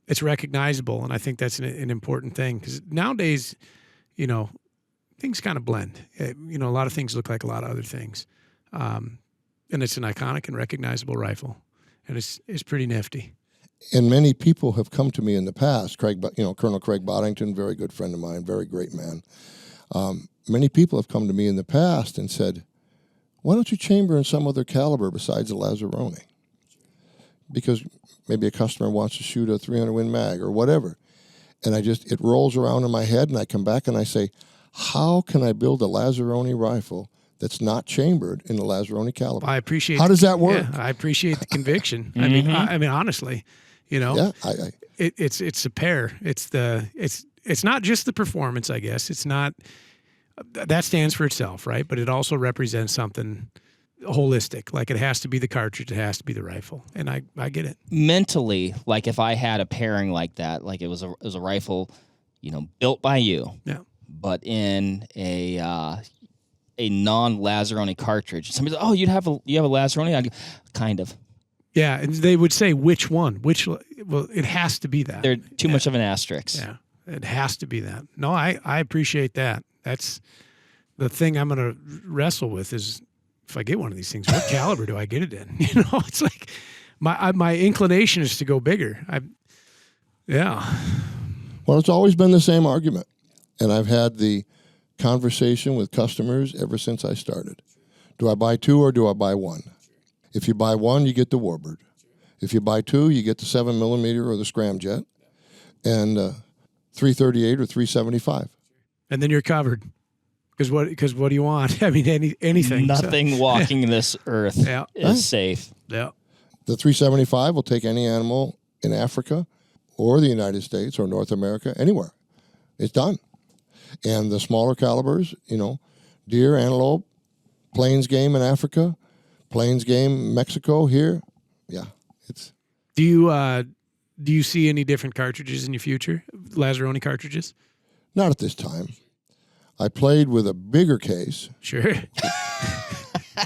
It's recognizable, and I think that's an important thing because nowadays, things kind of blend. A lot of things look like a lot of other things, and it's an iconic and recognizable rifle, and it's pretty nifty. And many people have come to me in the past. Colonel Craig Boddington, very good friend of mine, very great man. Many people have come to me in the past and said, why don't you chamber in some other caliber besides the Lazzeroni? Because maybe a customer wants to shoot a 300 Win Mag or whatever. And it rolls around in my head, and I come back and I say, how can I build a Lazzeroni rifle that's not chambered in the Lazzeroni caliber? I appreciate. How does that work? Yeah, I appreciate the conviction. I mean, honestly, Yeah, it's a pair. It's not just the performance, I guess. It's not. That stands for itself, right? But it also represents something holistic. Like it has to be the cartridge, it has to be the rifle, and I get it. Mentally, like if I had a pairing like that, like it was a rifle, built by you, but in a non-Lazzeroni cartridge. Somebody's like, oh, you have a Lazzeroni? I'd go, kind of. Yeah, and they would say which one? Well, it has to be that. They're too much of an asterisk. Yeah, it has to be that. No, I appreciate that. That's the thing I'm going to wrestle with is if I get one of these things, what caliber do I get it in? It's like my inclination is to go bigger. Well, it's always been the same argument. And I've had the conversation with customers ever since I started. Do I buy 2 or do I buy 1? If you buy 1, you get the Warbird. If you buy 2, you get the 7mm or the scramjet and 338 or 375. And then you're covered. Because what do you want? I mean, anything. Nothing walking this earth is safe. Yeah. The 375 will take any animal in Africa or the United States or North America, anywhere. It's done. And the smaller calibers, deer, antelope, plains game in Africa, plains game Mexico here. Yeah, it's. Do you see any different cartridges in your future? Lazzeroni cartridges? Not at this time. I played with a bigger case. Sure.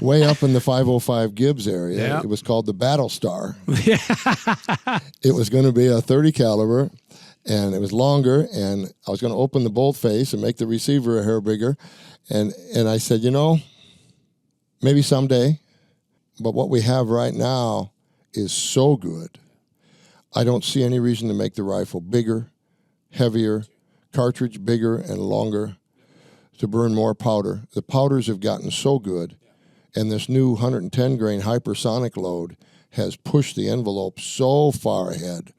Way up in the 505 Gibbs area. Yeah. It was called the Battle Star. It was going to be a 30 caliber, and it was longer, and I was going to open the bolt face and make the receiver a hair bigger, and I said, maybe someday, but what we have right now is so good. I don't see any reason to make the rifle bigger, heavier, cartridge bigger and longer to burn more powder. The powders have gotten so good, and this new 110 grain hypersonic load has pushed the envelope so far ahead.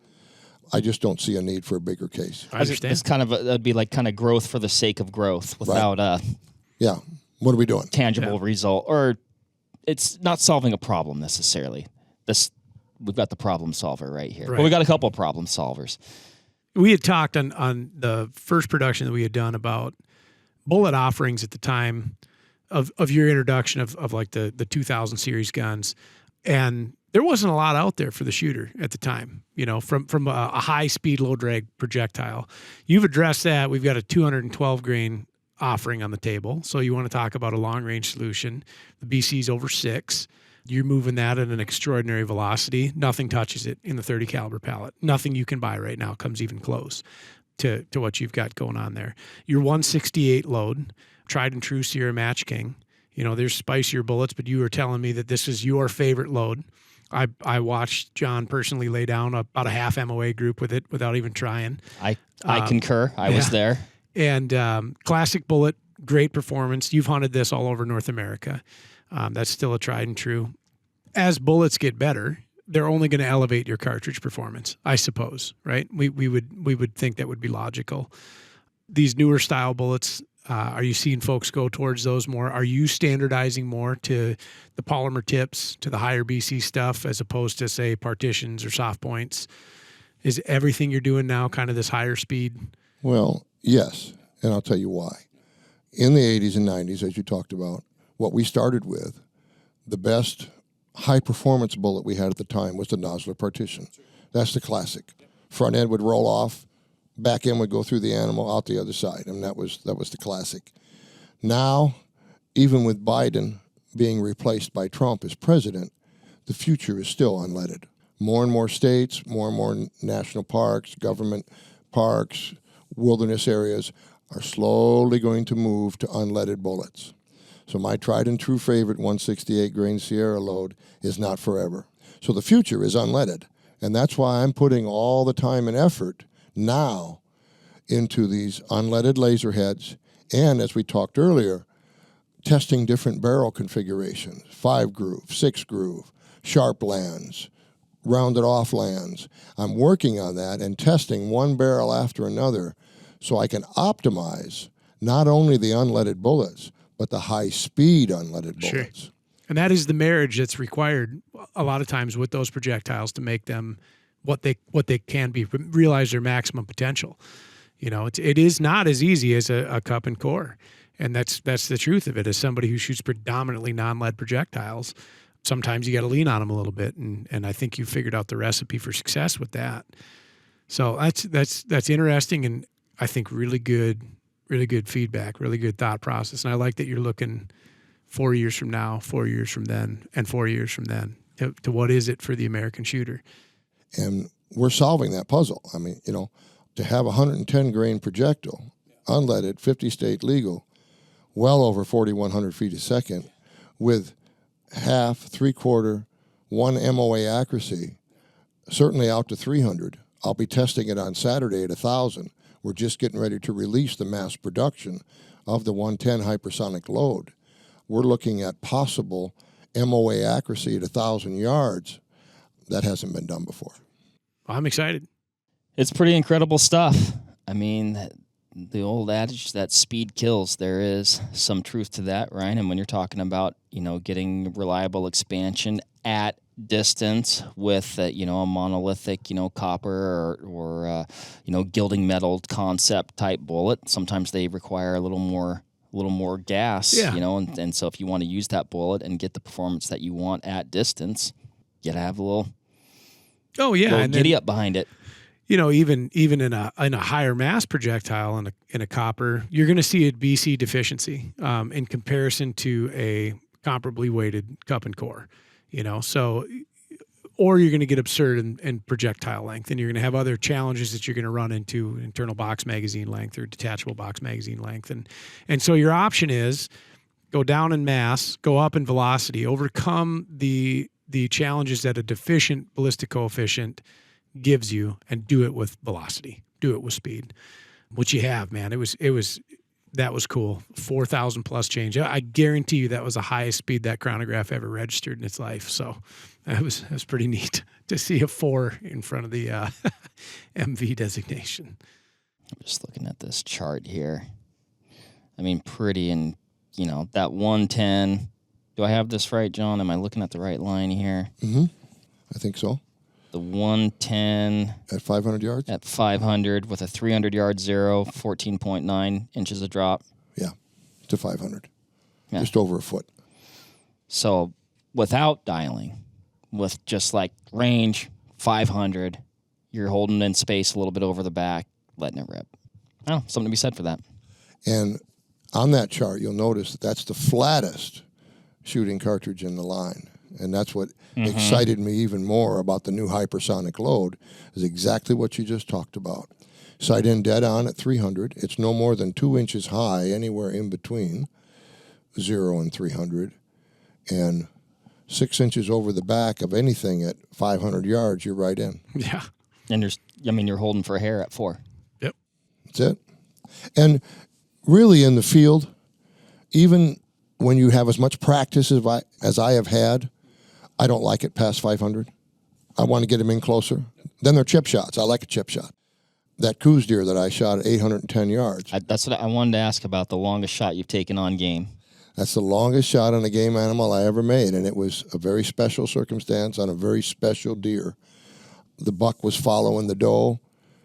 I just don't see a need for a bigger case. I understand. It's that'd be like kind of growth for the sake of growth without Yeah. What are we doing? tangible result, or it's not solving a problem necessarily. We've got the problem solver right here. Right. Well, we got a couple of problem solvers. We had talked on the first production that we had done about bullet offerings at the time of your introduction of like the 2000 series guns, and there wasn't a lot out there for the shooter at the time, from a high speed, low drag projectile. You've addressed that. We've got a 212 grain offering on the table. So you want to talk about a long range solution. The BC's over 6. You're moving that at an extraordinary velocity. Nothing touches it in the 30 caliber pallet. Nothing you can buy right now comes even close to what you've got going on there. Your 168 load, tried and true Sierra Match King. There's spicier bullets, but you were telling me that this is your favorite load. I watched John personally lay down about a half MOA group with it without even trying. I concur. I was there. And classic bullet, great performance. You've hunted this all over North America. That's still a tried and true. As bullets get better, they're only going to elevate your cartridge performance, I suppose, right? We would think that would be logical. These newer style bullets, are you seeing folks go towards those more? Are you standardizing more to the polymer tips, to the higher BC stuff, as opposed to, say, partitions or soft points? Is everything you're doing now kind of this higher speed? Well, yes, and I'll tell you why. In the 80s and 90s, as you talked about, what we started with, the best high-performance bullet we had at the time was the Nosler partition. That's the classic. Front end would roll off, back end would go through the animal, out the other side, and that was the classic. Now, even with Biden being replaced by Trump as president, the future is still unleaded. More and more states, more and more national parks, government parks, wilderness areas are slowly going to move to unleaded bullets. So my tried and true favorite 168 grain Sierra load is not forever. So the future is unleaded. And that's why I'm putting all the time and effort now into these unleaded laser heads. And as we talked earlier, testing different barrel configurations, 5 groove, 6 groove, sharp lands, rounded off lands. I'm working on that and testing one barrel after another so I can optimize not only the unleaded bullets, but the high-speed unleaded bullets. Sure. And that is the marriage that's required a lot of times with those projectiles to make them what they can be, realize their maximum potential. It is not as easy as a cup and core, and that's the truth of it. As somebody who shoots predominantly non-lead projectiles, sometimes you got to lean on them a little bit, and I think you figured out the recipe for success with that. So that's interesting, and I think really good feedback, really good thought process. And I like that you're looking 4 years from now, 4 years from then, and 4 years from then to what is it for the American shooter. And we're solving that puzzle. I mean, to have a 110 grain projectile, unleaded, 50 state legal, well over 4,100 feet a second, with half, 3/4, 1 MOA accuracy, certainly out to 300. I'll be testing it on Saturday at 1,000. We're just getting ready to release the mass production of the 110 hypersonic load. We're looking at possible MOA accuracy at 1,000 yards. That hasn't been done before. I'm excited. It's pretty incredible stuff. I mean, the old adage that speed kills, there is some truth to that, Ryan. And when you're talking about, getting reliable expansion at distance with, a monolithic, copper or gilding metal concept type bullet, sometimes they require a little more gas, Yeah. And so if you want to use that bullet and get the performance that you want at distance, you gotta have a little giddy up behind it. Even in a higher mass projectile in a copper, you're going to see a BC deficiency in comparison to a comparably weighted cup and core. So or you're going to get absurd in projectile length, and you're going to have other challenges that you're going to run into, internal box magazine length or detachable box magazine length. And so your option is go down in mass, go up in velocity, overcome the challenges that a deficient ballistic coefficient gives you, and do it with velocity, do it with speed, which you have, man. That was cool. 4,000 plus change. I guarantee you that was the highest speed that chronograph ever registered in its life. So that was pretty neat to see a 4 in front of the MV designation. I'm just looking at this chart here. I mean, pretty, and that 110. Do I have this right, John? Am I looking at the right line here? Mm-hmm. I think so. The 110 at 500 yards. At 500 with a 300-yard zero, 14.9 inches of drop. Yeah, to 500. Yeah. Just over a foot. So without dialing, with just like range 500, you're holding in space a little bit over the back, letting it rip. Oh, something to be said for that. And on that chart, you'll notice that that's the flattest shooting cartridge in the line. And that's what excited me even more about the new hypersonic load, is exactly what you just talked about. Sight in dead on at 300. It's no more than 2 inches high anywhere in between 0 and 300. And 6 inches over the back of anything at 500 yards, you're right in. Yeah. And you're holding for a hair at 4. Yep. That's it. And really in the field, even when you have as much practice as I have had, I don't like it past 500. I want to get them in closer. Then they're chip shots. I like a chip shot. That coos deer that I shot at 810 yards. That's what I wanted to ask about, the longest shot you've taken on game. That's the longest shot on a game animal I ever made, and it was a very special circumstance on a very special deer. The buck was following the doe.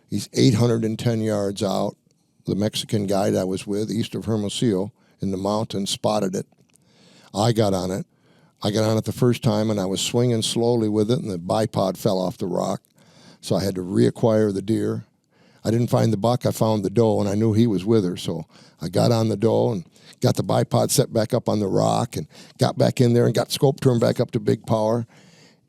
He's 810 yards out. The Mexican guide I was with, east of Hermosillo, in the mountains, spotted it. I got on it. I got on it the first time, and I was swinging slowly with it, and the bipod fell off the rock. So I had to reacquire the deer. I didn't find the buck. I found the doe, and I knew he was with her. So I got on the doe and got the bipod set back up on the rock and got back in there and got scope turned back up to big power.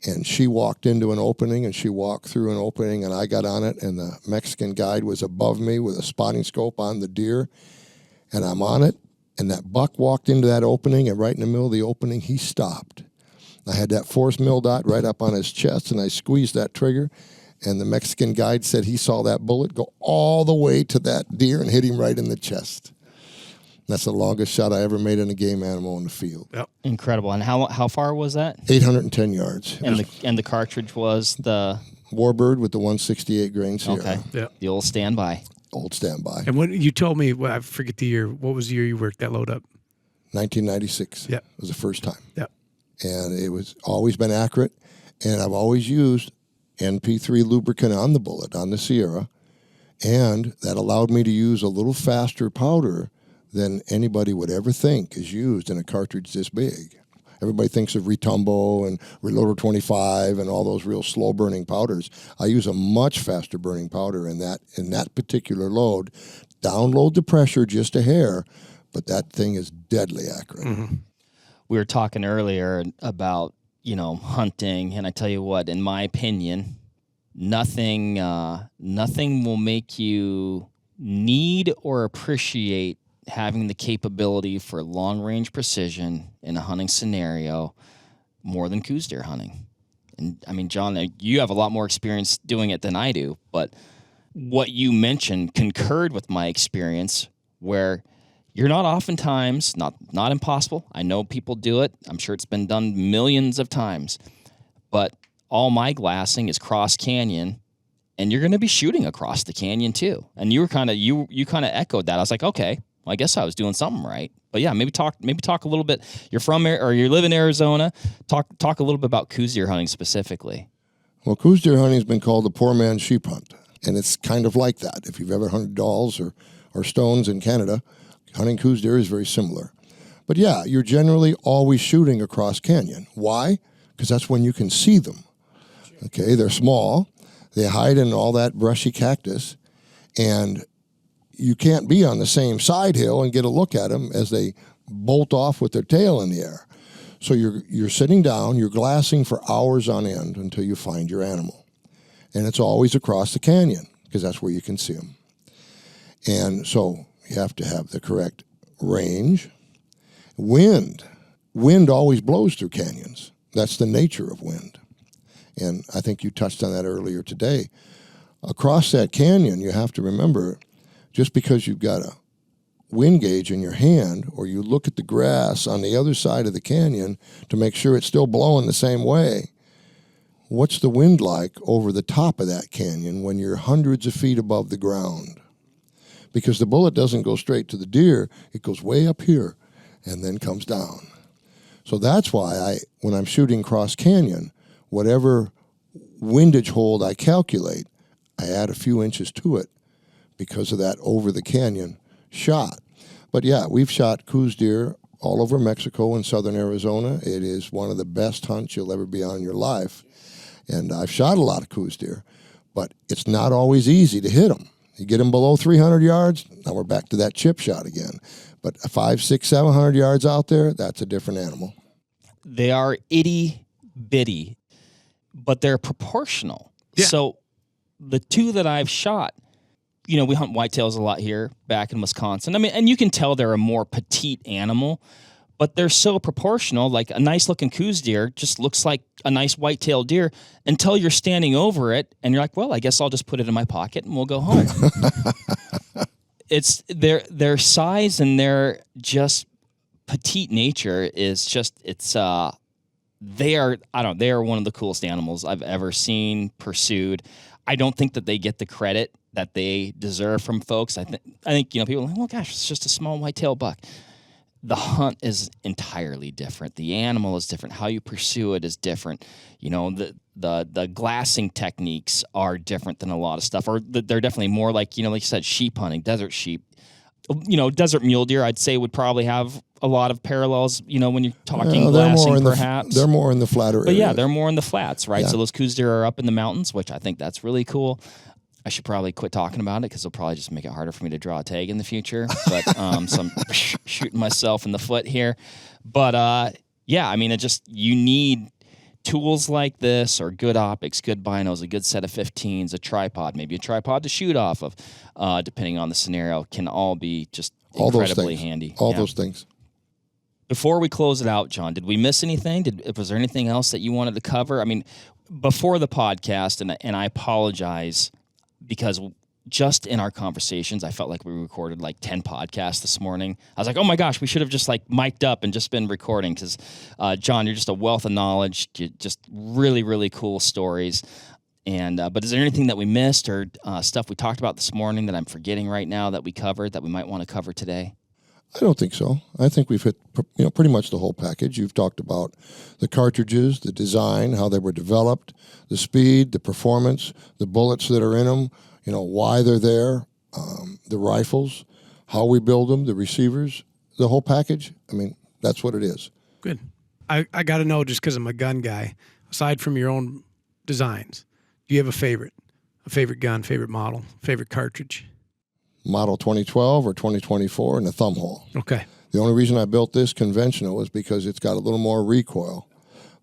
And she walked into an opening, and she walked through an opening, and I got on it, and the Mexican guide was above me with a spotting scope on the deer, and I'm on it. And that buck walked into that opening, and right in the middle of the opening, he stopped. I had that force mill dot right up on his chest, and I squeezed that trigger, and the Mexican guide said he saw that bullet go all the way to that deer and hit him right in the chest. That's the longest shot I ever made in a game animal in the field. Yep. Incredible. And how far was that? 810 yards. And the cartridge was the Warbird with the 168 grain Sierra. Okay. Yep. The old standby. Old standby. And when you told me, I forget the year, what was the year you worked that load up? 1996. Yep. Was the first time. Yep. And it was always been accurate. And I've always used NP3 lubricant on the bullet, on the Sierra. And that allowed me to use a little faster powder than anybody would ever think is used in a cartridge this big. Everybody thinks of Retumbo and Reloader 25 and all those real slow-burning powders. I use a much faster burning powder in that particular load. Download the pressure just a hair, but that thing is deadly accurate. Mm-hmm. We were talking earlier about, hunting, and I tell you what, in my opinion, nothing will make you need or appreciate having the capability for long-range precision in a hunting scenario more than coos deer hunting. And, I mean, John, you have a lot more experience doing it than I do, but what you mentioned concurred with my experience, where you're not oftentimes, not impossible. I know people do it. I'm sure it's been done millions of times. But all my glassing is cross canyon, and you're going to be shooting across the canyon too. And you were kind of you kind of echoed that. I was like, okay, well, I guess I was doing something right. But yeah, maybe talk a little bit. You're from or you live in Arizona. Talk a little bit about coos deer hunting specifically. Well, coos deer hunting has been called the poor man's sheep hunt, and it's kind of like that. If you've ever hunted dolls or stones in Canada, hunting coos deer is very similar. But yeah, you're generally always shooting across canyon. Why? Because that's when you can see them. Okay, they're small. They hide in all that brushy cactus, and you can't be on the same side hill and get a look at them as they bolt off with their tail in the air. So you're sitting down, you're glassing for hours on end until you find your animal. And it's always across the canyon because that's where you can see them. And so you have to have the correct range. Wind always blows through canyons. That's the nature of wind. And I think you touched on that earlier today. Across that canyon, you have to remember, just because you've got a wind gauge in your hand, or you look at the grass on the other side of the canyon to make sure it's still blowing the same way, what's the wind like over the top of that canyon when you're hundreds of feet above the ground? Because the bullet doesn't go straight to the deer, it goes way up here and then comes down. So that's why when I'm shooting cross canyon, whatever windage hold I calculate, I add a few inches to it because of that over the canyon shot. But yeah, we've shot coos deer all over Mexico and southern Arizona. It is one of the best hunts you'll ever be on in your life. And I've shot a lot of coos deer, but it's not always easy to hit them. You get them below 300 yards, now we're back to that chip shot again. But 500, 600, 700 yards out there, that's a different animal. They are itty bitty, but they're proportional. Yeah. So the two that I've shot, we hunt whitetails a lot here back in Wisconsin. I mean, and you can tell they're a more petite animal, but they're so proportional. Like a nice looking coos deer just looks like a nice white-tailed deer until you're standing over it and you're like, well, I guess I'll just put it in my pocket and we'll go home. It's their size and their just petite nature is just, they are one of the coolest animals I've ever seen, pursued. I don't think that they get the credit that they deserve from folks. I think people are like, well, gosh, it's just a small white-tailed buck. The hunt is entirely different. The animal is different. How you pursue it is different. The glassing techniques are different than a lot of stuff. Or they're definitely more like you said, sheep hunting, desert sheep. Desert mule deer, I'd say, would probably have a lot of parallels. When you're talking glassing, perhaps they're more in the flatter areas. But yeah, they're more in the flats, right? Yeah. So those coos deer are up in the mountains, which I think that's really cool. I should probably quit talking about it because it'll probably just make it harder for me to draw a tag in the future. But so I'm shooting myself in the foot here. But yeah, I mean, you need tools like this, or good optics, good binos, a good set of 15s, a tripod, maybe a tripod to shoot off of, depending on the scenario, can all be just incredibly handy. All those things. Before we close it out, John, did we miss anything? Was there anything else that you wanted to cover? I mean, before the podcast, and I apologize, because just in our conversations, I felt like we recorded like 10 podcasts this morning. I was like, oh my gosh, we should have just like mic'd up and just been recording because, John, you're just a wealth of knowledge, just really, really cool stories. And but is there anything that we missed or stuff we talked about this morning that I'm forgetting right now that we covered that we might want to cover today? I don't think so. I think we've hit pretty much the whole package. You've talked about the cartridges, the design, how they were developed, the speed, the performance, the bullets that are in them, why they're there, the rifles, how we build them, the receivers, the whole package. I mean, that's what it is. Good. I got to know, just because I'm a gun guy, aside from your own designs, do you have a favorite gun, favorite model, favorite cartridge? Model 2012 or 2024 and the thumb hole. Okay. The only reason I built this conventional is because it's got a little more recoil.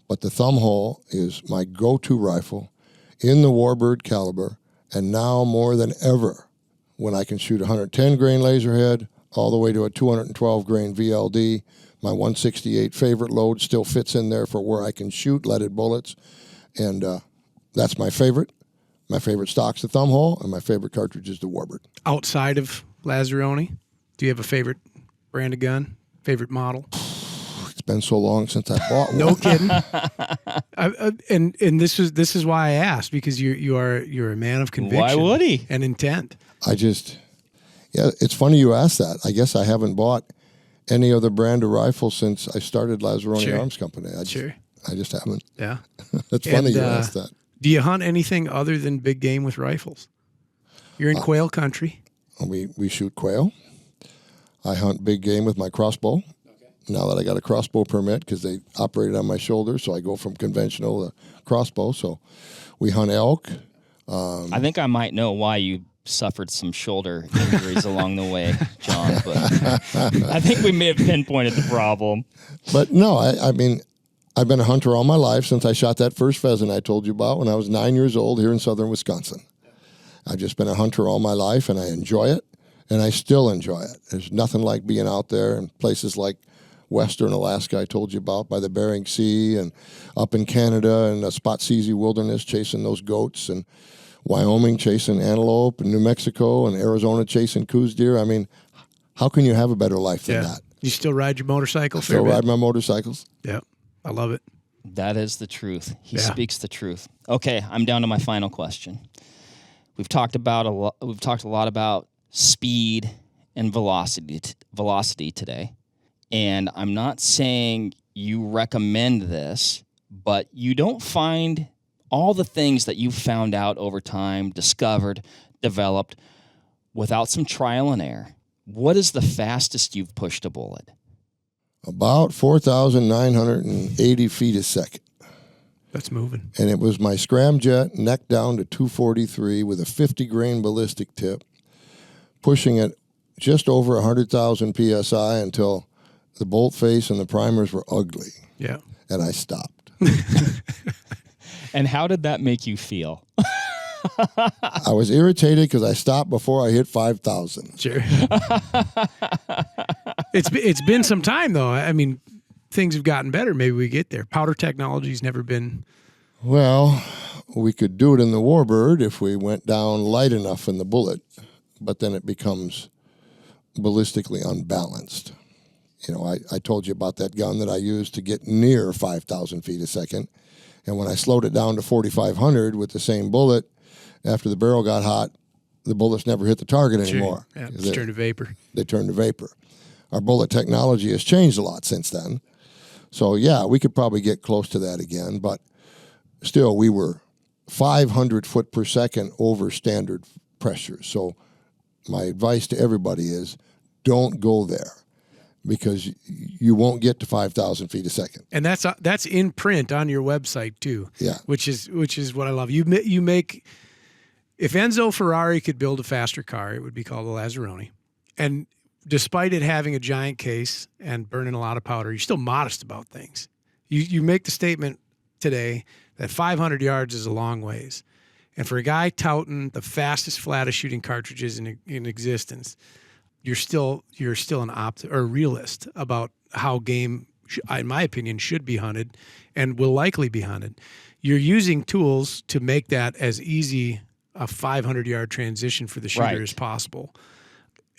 But the thumb hole is my go-to rifle in the Warbird caliber, and now more than ever, when I can shoot 110 grain laser head all the way to a 212 grain VLD, my 168 favorite load still fits in there for where I can shoot leaded bullets, and that's my favorite. My favorite stock's the thumb hole, and my favorite cartridge is the Warbird. Outside of Lazzeroni, do you have a favorite brand of gun, favorite model? It's been so long since I bought one. No kidding. And this is why I asked, because you're a man of conviction. Why would he? And intent. It's funny you asked that. I guess I haven't bought any other brand of rifle since I started Lazzeroni Arms Company. I just haven't. Yeah. That's funny you asked that. Do you hunt anything other than big game with rifles? You're in quail country. We shoot quail. I hunt big game with my crossbow. Okay. Now that I got a crossbow permit, because they operated on my shoulder, so I go from conventional to crossbow. So we hunt elk. I think I might know why you suffered some shoulder injuries along the way, John. But I think we may have pinpointed the problem. But no, I mean, I've been a hunter all my life since I shot that first pheasant I told you about when I was 9 years old here in southern Wisconsin. I've just been a hunter all my life, and I enjoy it, and I still enjoy it. There's nothing like being out there in places like western Alaska I told you about, by the Bering Sea, and up in Canada and the Spotsylvania wilderness chasing those goats, and Wyoming chasing antelope, and New Mexico and Arizona chasing coos deer. I mean, how can you have a better life than that? You still ride your motorcycle? Still ride my motorcycles. Yeah, I love it. That is the truth. He speaks the truth. Okay, I'm down to my final question. We've talked a lot about speed and velocity today. And I'm not saying you recommend this, but you don't find all the things that you've found out over time, discovered, developed, without some trial and error. What is the fastest you've pushed a bullet? About 4,980 feet a second. That's moving. And it was my scramjet neck down to 243 with a 50 grain ballistic tip, pushing it just over 100,000 PSI until the bolt face and the primers were ugly. Yeah. And I stopped. And how did that make you feel? I was irritated because I stopped before I hit 5,000. Sure. It's been some time, though. I mean, things have gotten better. Maybe we get there. Powder technology's never been... Well, we could do it in the Warbird if we went down light enough in the bullet, but then it becomes ballistically unbalanced. You know, I told you about that gun that I used to get near 5,000 feet a second, and when I slowed it down to 4,500 with the same bullet, after the barrel got hot, the bullets never hit the target anymore. Sure. Yeah, it's turned to vapor. They turned to vapor. Our bullet technology has changed a lot since then. So, yeah, we could probably get close to that again, but still, we were 500 foot per second over standard pressure. So my advice to everybody is don't go there because you won't get to 5,000 feet a second. And that's in print on your website, too. Yeah. Which is what I love. You make... If Enzo Ferrari could build a faster car, it would be called a Lazzeroni. And despite it having a giant case and burning a lot of powder, you're still modest about things. You make the statement today that 500 yards is a long ways. And for a guy touting the fastest, flattest shooting cartridges in existence, you're still a realist about how game, in my opinion, should be hunted and will likely be hunted. You're using tools to make that as easy a 500-yard transition for the shooter as possible.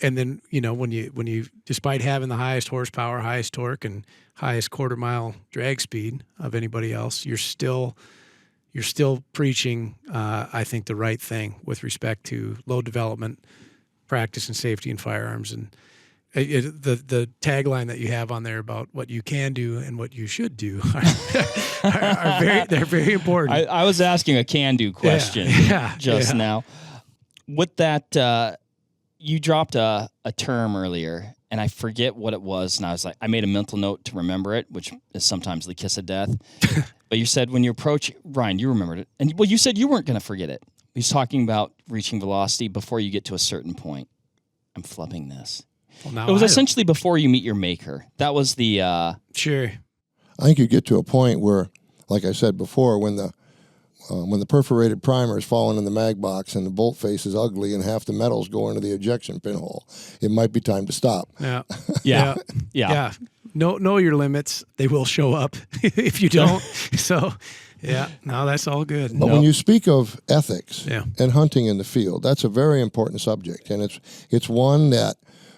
And then, you know, when you despite having the highest horsepower, highest torque, and highest quarter-mile drag speed of anybody else, you're still preaching, I think, the right thing with respect to load development, practice, and safety in firearms. And the tagline that you have on there about what you can do and what you should do they're very important. I was asking a can-do question just now. With that, you dropped a term earlier, and I forget what it was, and I made a mental note to remember it, which is sometimes the kiss of death. But you said when you approach, Ryan, you remembered it, and you said you weren't going to forget it. He's talking about reaching velocity before you get to a certain point. I'm flubbing this. Well, it was essentially before you meet your maker. That was the... Sure. I think you get to a point where, like I said before, when the perforated primer is falling in the mag box and the bolt face is ugly and half the metals go into the ejection pinhole, it might be time to stop. Yeah. Yeah. Know your limits. They will show up if you don't. So, yeah, no, that's all good. But when you speak of ethics and hunting in the field, that's a very important subject, and it's one that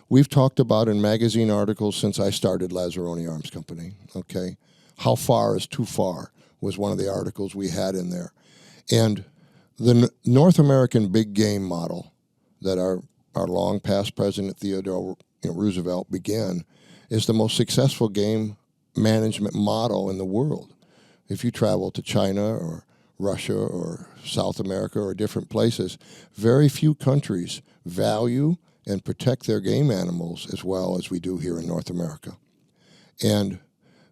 we've talked about in magazine articles since I started Lazzeroni Arms Company, okay? How far is too far was one of the articles we had in there. And the North American big game model that our long past President Theodore Roosevelt began is the most successful game management model in the world. If you travel to China or Russia or South America or different places, very few countries value and protect their game animals as well as we do here in North America. And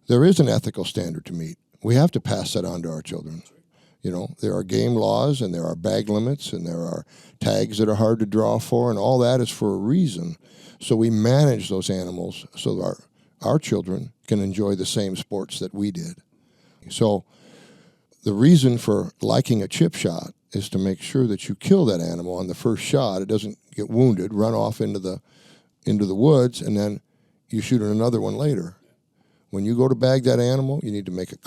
there is an ethical standard to meet. We have to pass that on to our children. You know, there are game laws and there are bag limits and there are tags that are hard to draw for, and all that is for a reason. So we manage those animals so that our children can enjoy the same sports that we did. So the reason for liking a chip shot is to make sure that you kill that animal on the first shot. It doesn't get wounded, run off into the woods, and then you shoot another one later. When you go to bag that animal, you need to make it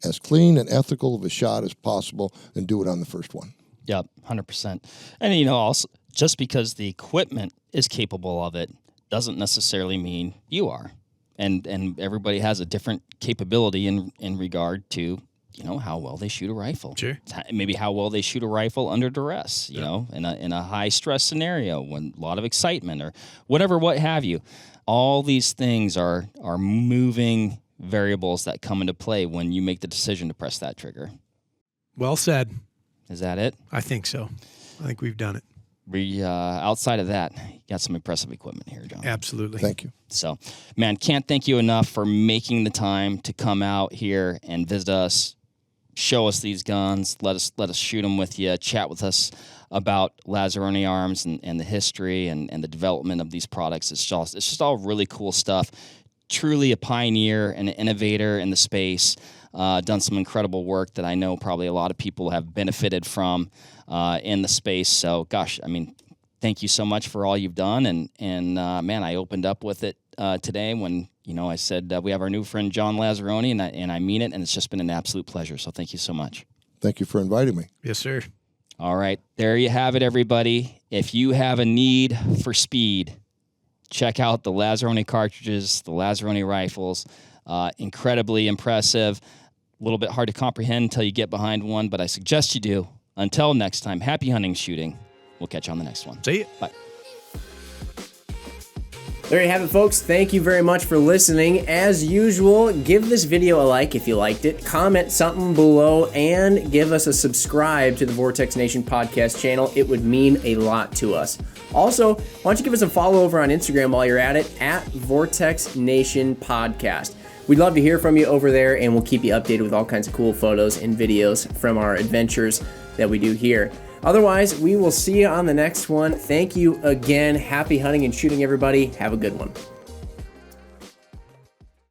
as clean and ethical of a shot as possible, and do it on the first one. Yep, 100%. And, also, just because the equipment is capable of it doesn't necessarily mean you are. And everybody has a different capability in regard to, how well they shoot a rifle. Sure. Maybe how well they shoot a rifle under duress, in a high-stress scenario, when a lot of excitement or whatever, what have you. All these things are moving variables that come into play when you make the decision to press that trigger. Well said. Is that it? I think so. I think we've done it. Outside of that, you got some impressive equipment here, John. Absolutely. Thank you. So, man, can't thank you enough for making the time to come out here and visit us, show us these guns, let us shoot them with you, chat with us about Lazzeroni arms and the history and the development of these products. It's just all really cool stuff. Truly a pioneer and an innovator in the space. Done some incredible work that I know probably a lot of people have benefited from in the space. So, gosh, thank you so much for all you've done. And man, I opened up with it today when I said we have our new friend John Lazzeroni, and I mean it. And it's just been an absolute pleasure. So, thank you so much. Thank you for inviting me. Yes, sir. All right, there you have it, everybody. If you have a need for speed, check out the Lazzeroni cartridges, the Lazzeroni rifles. Incredibly impressive. A little bit hard to comprehend until you get behind one, but I suggest you do. Until next time, happy hunting, shooting. We'll catch you on the next one. See you. Bye. There you have it, folks. Thank you very much for listening. As usual, give this video a like if you liked it, comment something below, and give us a subscribe to the Vortex Nation podcast channel. It would mean a lot to us. Also, why don't you give us a follow over on Instagram while you're at it, at Vortex Nation Podcast. We'd love to hear from you over there, and we'll keep you updated with all kinds of cool photos and videos from our adventures that we do here. Otherwise, we will see you on the next one. Thank you again. Happy hunting and shooting, everybody. Have a good one.